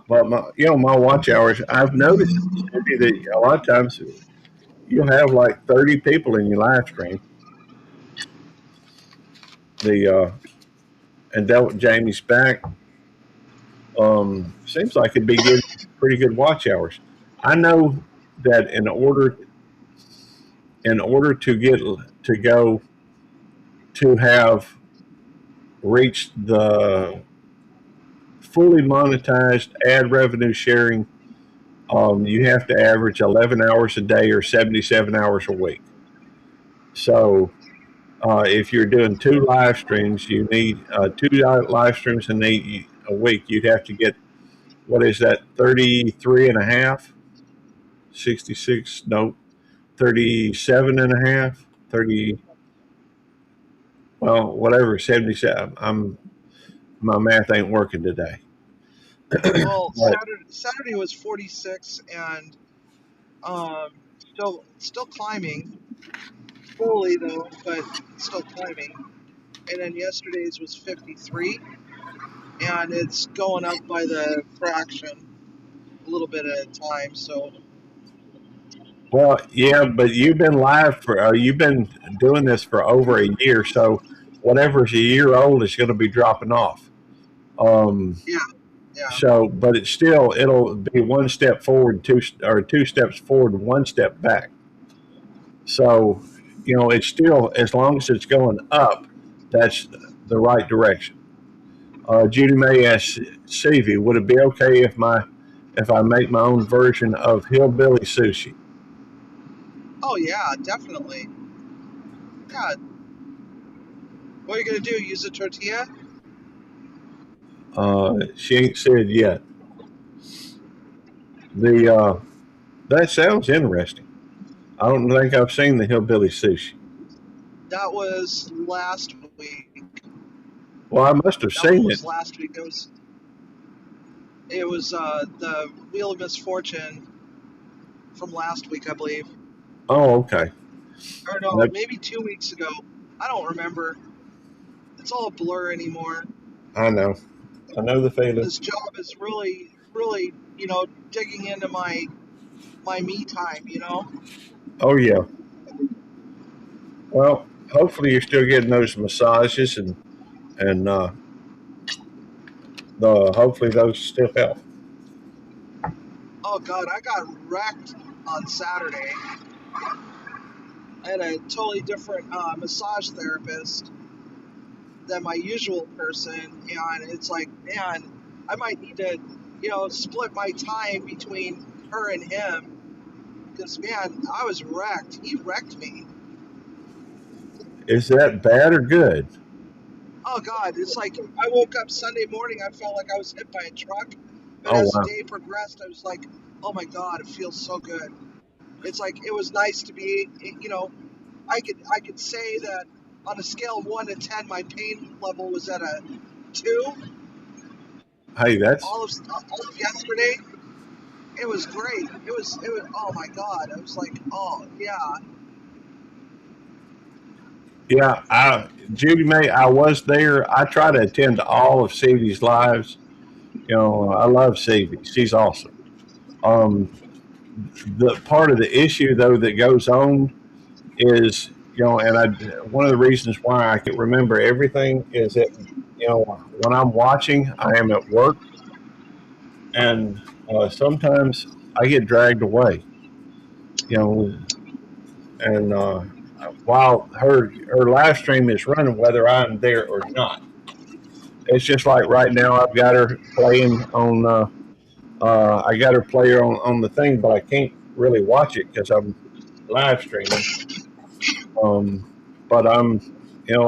But my watch hours, I've noticed that a lot of times you'll have like 30 people in your live stream. And Jamie's back. Seems like it'd be getting pretty good watch hours. I know that in order to get to go to have reached the fully monetized ad revenue sharing, you have to average 11 hours a day or 77 hours a week. So if you're doing 2 live streams, you need 2 live streams a week. You'd have to get, what is that, 33 and a half? 66, no, 37 and a half, 30, well, whatever, 77. My math ain't working today. Well, Saturday was 46, and still climbing slowly though, but still climbing. And then yesterday's was 53, and it's going up by the fraction a little bit at a time. So. Well, yeah, but you've been you've been doing this for over a year, so whatever's a year old is going to be dropping off. Yeah. So, but it'll be 1 step forward, 2 steps forward, 1 step back. So, it's still, as long as it's going up, that's the right direction. Judy May asks Stevie, would it be okay if I make my own version of hillbilly sushi? Oh yeah, definitely. Yeah. What are you gonna do? Use a tortilla? She ain't said yet. The That sounds interesting. I don't think I've seen the hillbilly sushi. That was last week. Well, I must have That one seen it. was last week. It was the Wheel of Misfortune from last week, I believe. Oh, okay. Or no, That, maybe 2 weeks ago. I don't remember. It's all a blur anymore. I know. I know the feeling. This job is really, really, digging into my me time. Oh yeah. Well, hopefully you're still getting those massages and hopefully those still help. Oh God, I got wrecked on Saturday. I had a totally different massage therapist than my usual person, and it's like, man, I might need to, split my time between her and him because, man, I was wrecked. He wrecked me. Is that bad or good? Oh God, it's like I woke up Sunday morning, I felt like I was hit by a truck, but Oh as the wow. day progressed, I was like, oh my God, it feels so good. It's like it was nice to be, I could say that on a scale of 1 to 10, my pain level was at a 2. Hey, All of yesterday, it was great. It was. Oh my God, I was like, oh yeah. yeah. Judy May, I was there. I try to attend to all of Stevie's lives. I love Stevie. She's awesome. Um, the part of the issue though that goes on is and one of the reasons why I can remember everything is that when I'm watching, I am at work, and sometimes I get dragged away. You know, and while her live stream is running, whether I'm there or not, it's just like right now I've got her playing on. I got her player on the thing, but I can't really watch it because I'm live streaming. Um, but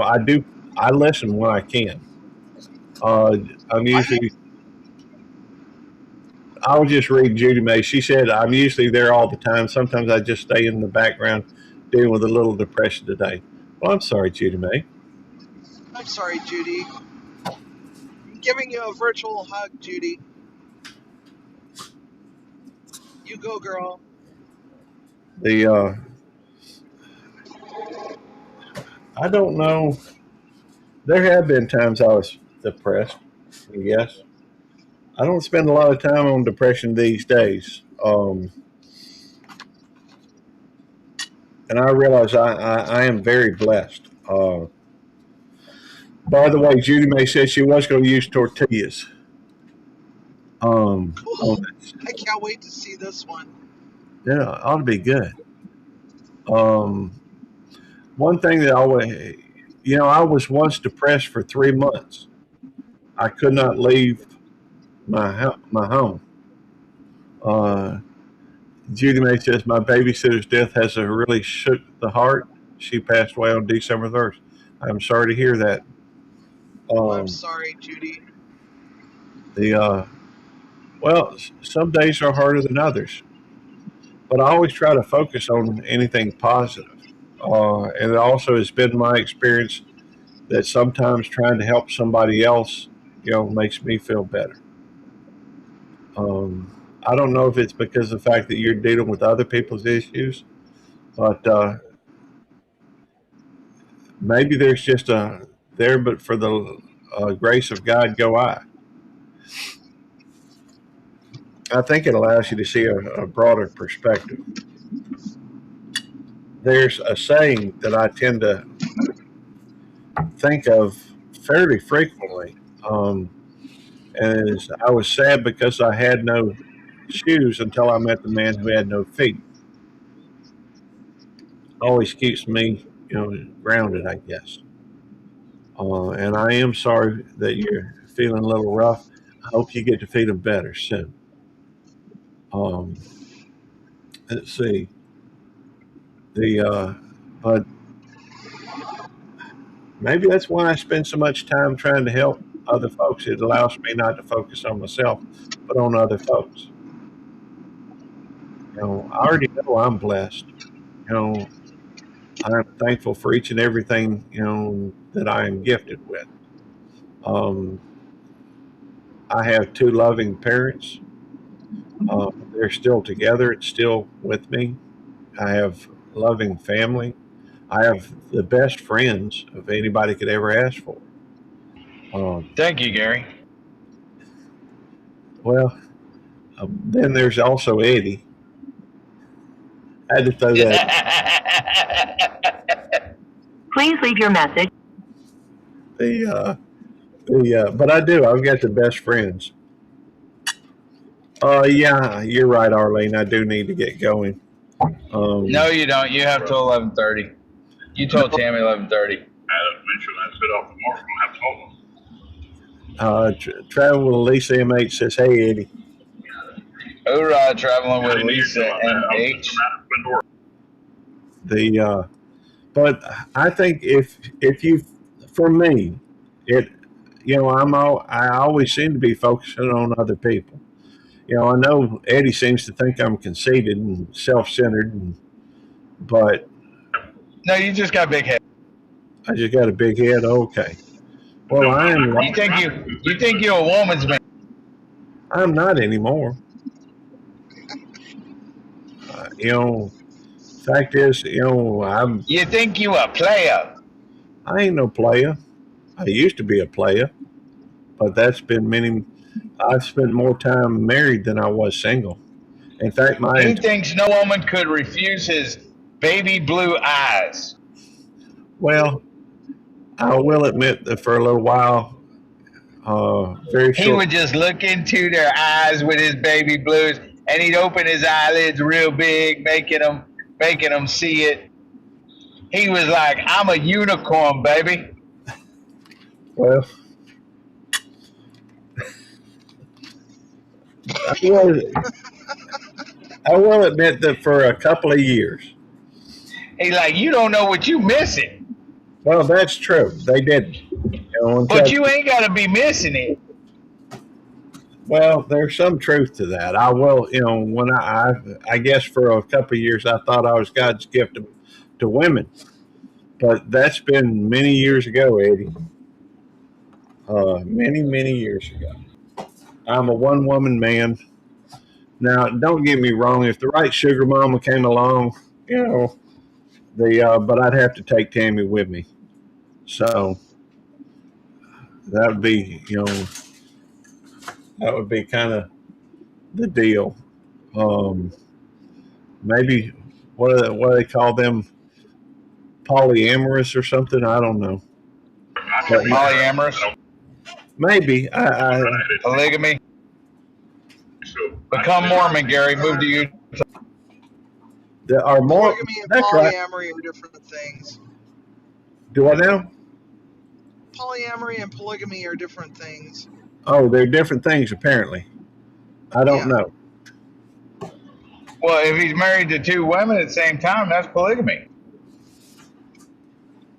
I do. I listen when I can. I'm I think usually. I'll just read Judy May. She said, "I'm usually there all the time. Sometimes I just stay in the background dealing with a little depression today." Well, I'm sorry, Judy May. I'm sorry, Judy. I'm giving you a virtual hug, Judy. You go, girl. The I don't know. There have been times I was depressed. Yes, I don't spend a lot of time on depression these days. And I realize I am very blessed. By the way, Judy May said she was going to use tortillas. On Cool. I can't wait to see this one. Yeah, ought to be good. Um, One thing that always, I was once depressed for 3 months. I could not leave my home. Uh, Judy May says my babysitter's death has really shook the heart. She passed away on December 1st. I'm sorry to hear that. I'm Um, sorry, Judy. the Well, some days are harder than others, but I always try to focus on anything positive. And it also has been my experience that sometimes trying to help somebody else, makes me feel better. I don't know if it's because of the fact that you're dealing with other people's issues, but maybe there's just a there, but for the grace of God, go I. I think it allows you to see a broader perspective. There's a saying that I tend to think of fairly frequently, um, and is I was sad because I had no shoes until I met the man who had no feet. Always keeps me, grounded, I guess. And I am sorry that you're feeling a little rough. I hope you get to feeling better soon. Um, let's see. But maybe that's why I spend so much time trying to help other folks. It allows me not to focus on myself, but on other folks. I already know I'm blessed. You know, I'm thankful for each and everything, that I am gifted with. Um, I have two loving parents. They're still together. It's still with me. I have loving family. I have the best friends of anybody could ever ask for. Um, Thank you, Gary. well, then there's also Eddie. I had to throw that. Please leave your message. But I do. I've got the best friends. Yeah, you're right, Arlene. I do need to get going. No, you don't. You have till 11:30. You told Tammy 11:30. Make sure that's it off the mark. We'll have to hold them. Travel with Lisa MH says, "Hey Eddie." Hoorah, traveling with Lisa MH. But I think if you, for me, it, I always seem to be focusing on other people. I know Eddie seems to think I'm conceited and self-centered, but No, you just got a big head. I just got a big head. Okay. Well, I am. You think you're a woman's man? I'm not anymore. Fact is, You think you a player? I ain't no player. I used to be a player, but that's been many. I've spent more time married than I was single. In fact, He thinks no woman could refuse his baby blue eyes. Well, I will admit that for a little while, very He short. would just look into their eyes with his baby blues, and he'd open his eyelids real big, making them see it. He was like, "I'm a unicorn, baby." Well, I will admit that for a couple of years. He's like, "You don't know what you missing." Well, that's true. They didn't. But you ain't got to be missing it. Well, there's some truth to that. I will, when I guess for a couple of years I thought I was God's gift to women, but that's been many years ago, Eddie. Many years ago. I'm a one-woman man. Now, don't get me wrong. If the right sugar mama came along, but I'd have to take Tammy with me. So that would be, kind of the deal. Maybe what do they call them? Polyamorous or something? I don't know. Polyamorous? Maybe. Polygamy? Become Mormon, Gary. Move to you. There are more. Polygamy and That's polyamory right. are different things. Do I now? Polyamory and polygamy are different things. Oh, they're different things apparently. I don't know. Well, if he's married to two women at the same time, that's polygamy.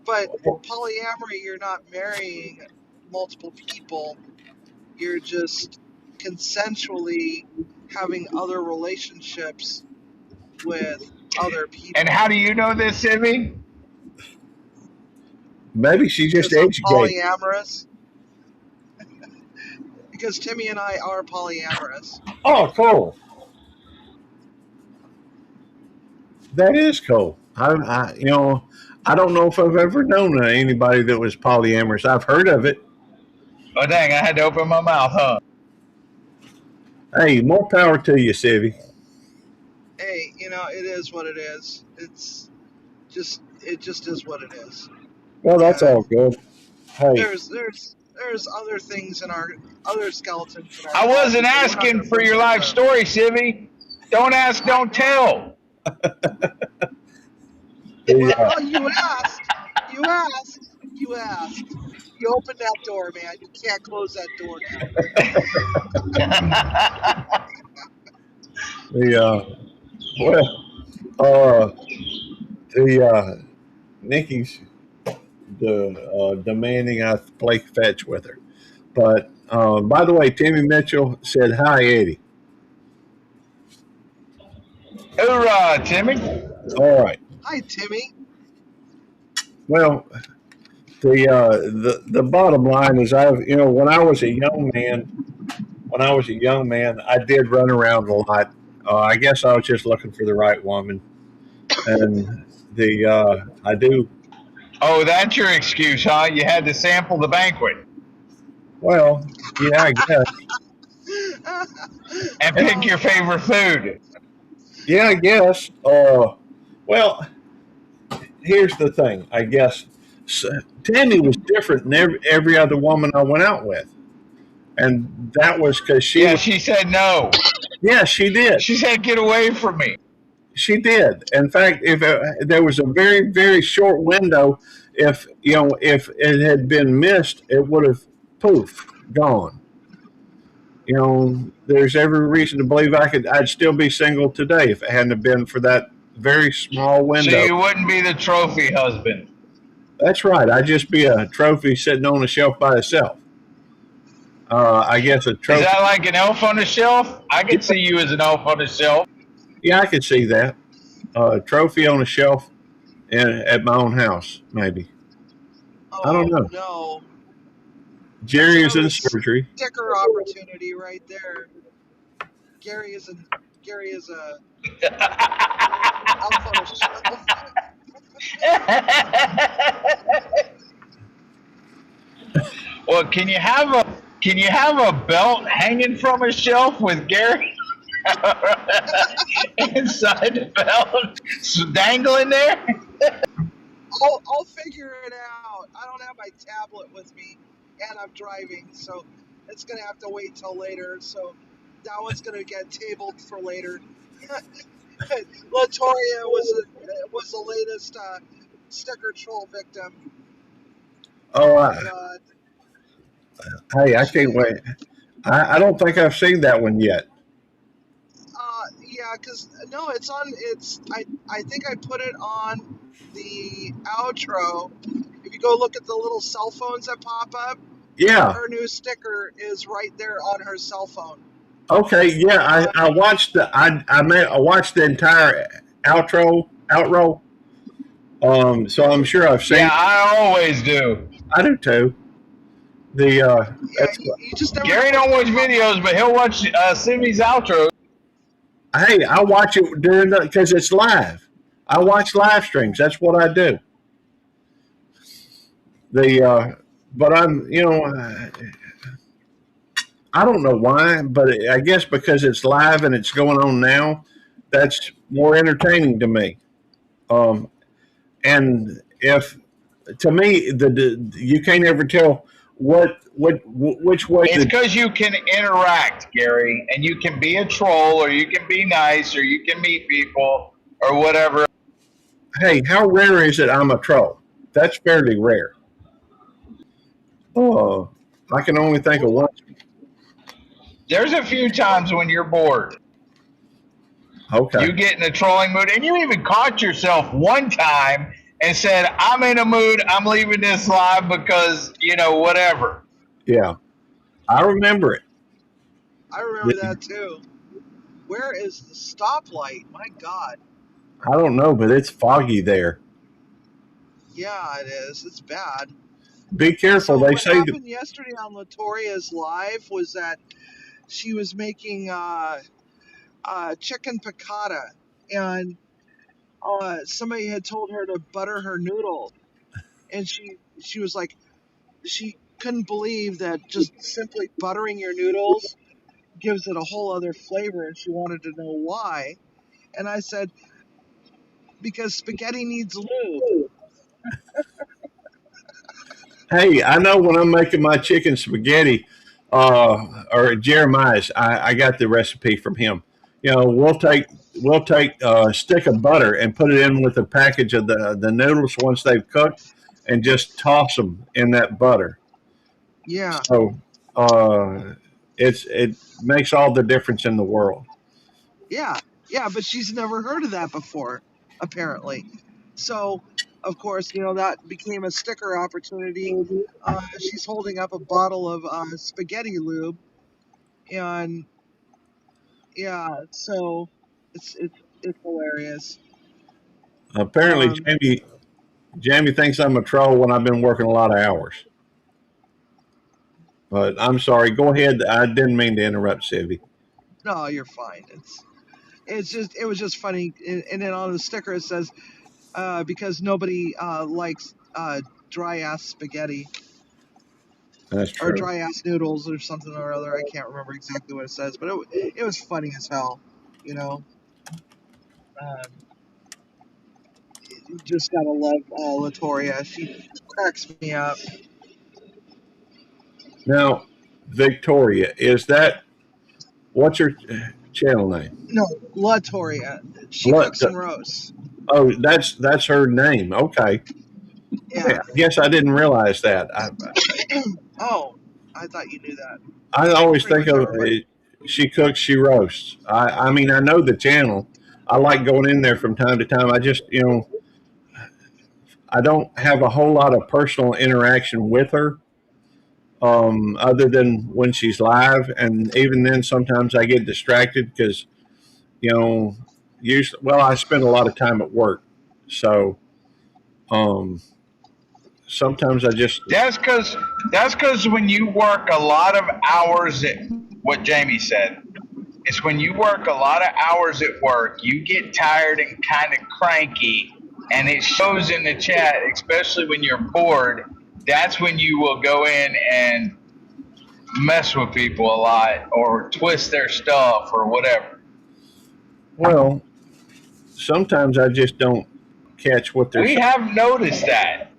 But polyamory, you're not marrying multiple people. You're just consensually having other relationships with other people. And how do you know this, Sibby? Maybe she's just Because I'm educated. polyamorous. Because Timmy and I are polyamorous. Oh, cool. That is cool. I don't know if I've ever known anybody that was polyamorous. I've heard of it. Oh, dang, I had to open my mouth, huh? Hey, more power to you, Sivvy. Hey, it is what it is. It just is what it is. Well, that's all good. Hey, There's other things in our other skeletons in our I wasn't closet. asking for your life story, Sibby. Don't ask, don't tell. Well, you asked. You opened that door, man. You can't close that door now. the Nikki's demanding I play fetch with her. But by the way, Timmy Mitchell said hi, Eddie. Hoorah, Timmy. All right. Hi, Timmy. Well, the bottom line is when I was a young man, I did run around a lot. I guess I was just looking for the right woman, and I do. Oh, that's your excuse, huh? You had to sample the banquet Well, yeah, I guess. and pick your favorite food. Yeah, I guess. Well, here's the thing. I guess Tammy was different than every other woman I went out with, and that was because Yeah, she said no. Yeah, she did. She said, "Get away from me." She did. In fact, if there was a very, very short window, if it had been missed, it would have poof gone. There's every reason to believe I'd still be single today if it hadn't have been for that very small window. So you wouldn't be the trophy husband. That's right. I'd just be a trophy sitting on a shelf by itself. I guess a trophy. Is that like an elf on a shelf? I could see you as an elf on a shelf. Yeah, I could see that. A trophy on a shelf at my own house, maybe. Oh, I don't know. No. Jerry is in surgery. Sticker opportunity right there. Gary is a elf on a shelf. Well, can you have a belt hanging from a shelf with Gary inside the belt dangling there? I'll figure it out. I don't have my tablet with me, and I'm driving, so it's gonna have to wait till later. So that one's gonna get tabled for later. Latoria was the latest sticker troll victim. Oh, God. hey, I can't wait. I don't think I've seen that one yet. Yeah, it's on. I think I put it on the outro. If you go look at the little cell phones that pop up, Yeah. her new sticker is right there on her cell phone. Okay. Yeah. I watched I watched the entire outro. So I'm sure I've seen. Yeah, I always do. I do too. You just never Gary don't watch videos, but he'll watch Simi's outro. Hey, I watch it because it's live. I watch live streams. That's what I do. But I don't know why, but I guess because it's live and it's going on now, that's more entertaining to me. And to me, you can't ever tell which way. It's because you can interact, Gary, and you can be a troll, or you can be nice, or you can meet people, or whatever. Hey, how rare is it I'm a troll? That's fairly rare. I can only think of one. There's a few times when you're bored. Okay. You get in a trolling mood, and you even caught yourself one time and said, "I'm in a mood. I'm leaving this live because, whatever." Yeah. I remember it. I remember that too. Where is the stoplight? My God. I don't know, but it's foggy there. Yeah, it is. It's bad. Be careful. So They what say happened yesterday on Latoria's live was that she was making chicken piccata, and somebody had told her to butter her noodle, and she was like, she couldn't believe that just simply buttering your noodles gives it a whole other flavor, and she wanted to know why. And I said, because spaghetti needs lube. Hey, I know when I'm making my chicken spaghetti, or Jeremiah's, I got the recipe from him. We'll take a stick of butter and put it in with a package of the noodles once they've cooked, and just toss them in that butter. Yeah. So it makes all the difference in the world. Yeah, but she's never heard of that before, apparently. So, of course, that became a sticker opportunity. She's holding up a bottle of spaghetti lube, and yeah, so it's hilarious. Apparently, Um, Jamie thinks I'm a troll when I've been working a lot of hours. But I'm sorry. Go ahead. I didn't mean to interrupt, Sylvie. no, you're fine. It was just funny, and then on the sticker it says, because nobody likes dry ass spaghetti That's or true. dry ass noodles or something or other. I can't remember exactly what it says, but it was funny as hell. You know, um, you just gotta love Latoria. She cracks me up. Now, Victoria, what's your channel name? No, Latoria. She What? cooks and roasts. Oh, that's her name. Okay. Yeah. I guess I didn't realize that. Oh, I thought you knew that. I always Pretty think much of everybody. she cooks, she roasts. I mean, I know the channel. I like going in there from time to time. I just, I don't have a whole lot of personal interaction with her, other than when she's live, and even then, sometimes I get distracted because, you know, usually, well, I spend a lot of time at work, so um, sometimes I just That's because when you work a lot of hours at what Jamie said. It's when you work a lot of hours at work, you get tired and kind of cranky, and it shows in the chat, especially when you're bored. That's when you will go in and mess with people a lot or twist their stuff or whatever. well, sometimes I just don't catch what they're We saying. have noticed that.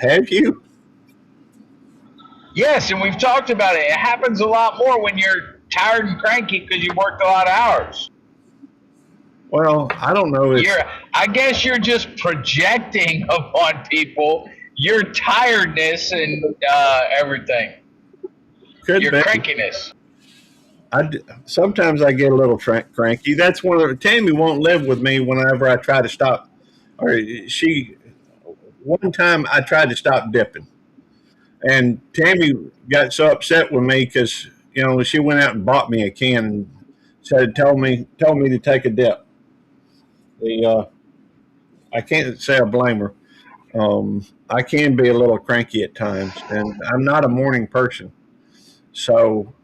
Have you? Yes, and we've talked about it. It happens a lot more when you're tired and cranky because you worked a lot of hours. Well, I don't know if I guess you're just projecting upon people your tiredness and everything, could your be. crankiness. Sometimes I get a little cranky. That's one of the, Tammy won't live with me whenever I try to stop. Or one time I tried to stop dipping, and Tammy got so upset with me because she went out and bought me a can and told me to take a dip. I can't say I blame her. I can be a little cranky at times, and I'm not a morning person. So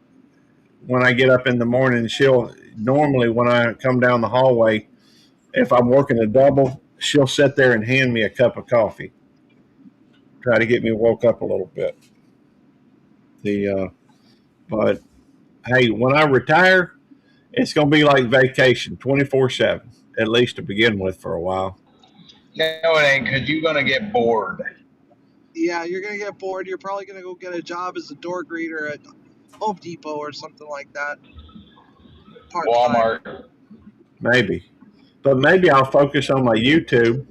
when I get up in the morning, she'll normally, when I come down the hallway, if I'm working a double, she'll sit there and hand me a cup of coffee, try to get me woke up a little bit. But hey, when I retire, it's going to be like vacation, 24/7, at least to begin with for a while. No, it ain't, because you're going to get bored. Yeah, you're gonna get bored. You're probably gonna go get a job as a door greeter at Home Depot or something like that. Part-time. Walmart. Maybe, but maybe I'll focus on my YouTube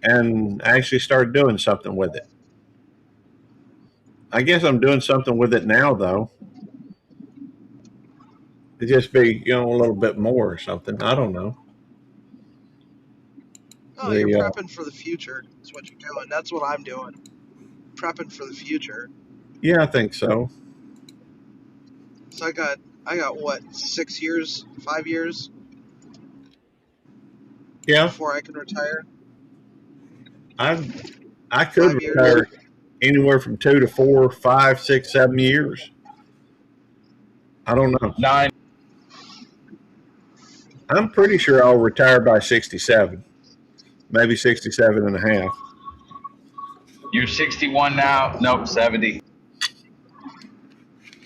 and actually start doing something with it. I guess I'm doing something with it now, though. It just be, a little bit more or something. I don't know. Oh, you're prepping for the future. Is what you're doing. That's what I'm doing. Prepping for the future. Yeah, I think so. So I got what, 6 years, 5 years? Yeah. Before I can retire. I could retire anywhere from 2 to 4, 5, 6, 7 years. I don't know. 9. I'm pretty sure I'll retire by 67, maybe 67 and a half. You're 61 now? Nope, 70.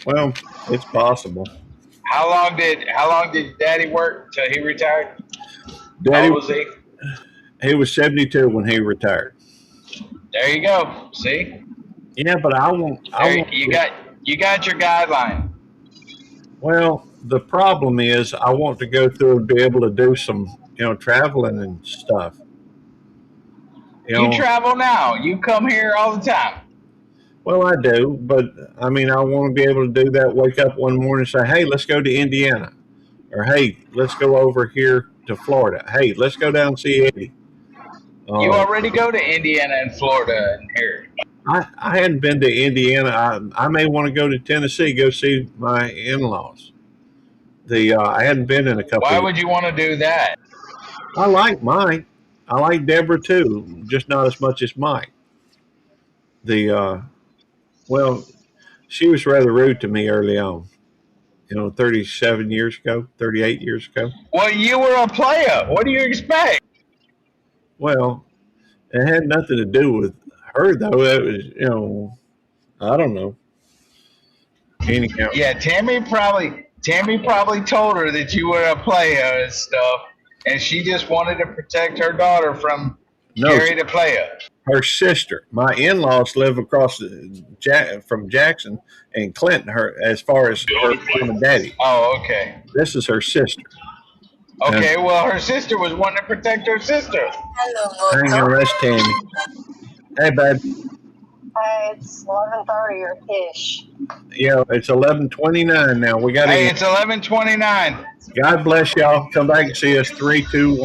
Well, it's possible. How long did Daddy work till he retired? Daddy, How old was he? He was 72 when he retired. There you go. See? Yeah, but I won't. You got your guideline. Well, the problem is I want to go through and be able to do some, traveling and stuff. You travel now. You come here all the time. Well, I do, but I mean, I want to be able to do that. Wake up one morning and say, "Hey, let's go to Indiana," or "Hey, let's go over here to Florida." "Hey, let's go down and see Eddie." You already go to Indiana and Florida and here. I hadn't been to Indiana. I may want to go to Tennessee, go see my in-laws. I hadn't been in a couple. Why would you want to do that? I like Mike. I like Deborah too, just not as much as Mike. Well, she was rather rude to me early on. 37 years ago, 38 years ago. Well, you were a player. What do you expect? Well, it had nothing to do with her, though. It was, I don't know. Anyhow. Yeah, Tammy probably told her that you were a player and stuff, and she just wanted to protect her daughter from Gary the player. Her sister. My in-laws live across from Jackson and Clinton. As far as her mom and daddy. Oh, okay. This is her sister. Okay, well, her sister was wanting to protect her sister. Hang on, that's Tammy. Hey, babe. Hey, it's 11:30 or ish. Yeah, it's 11:29 now. We got. Hey, it's 11:29. God bless y'all. Come back and see us. 3, 2, 1.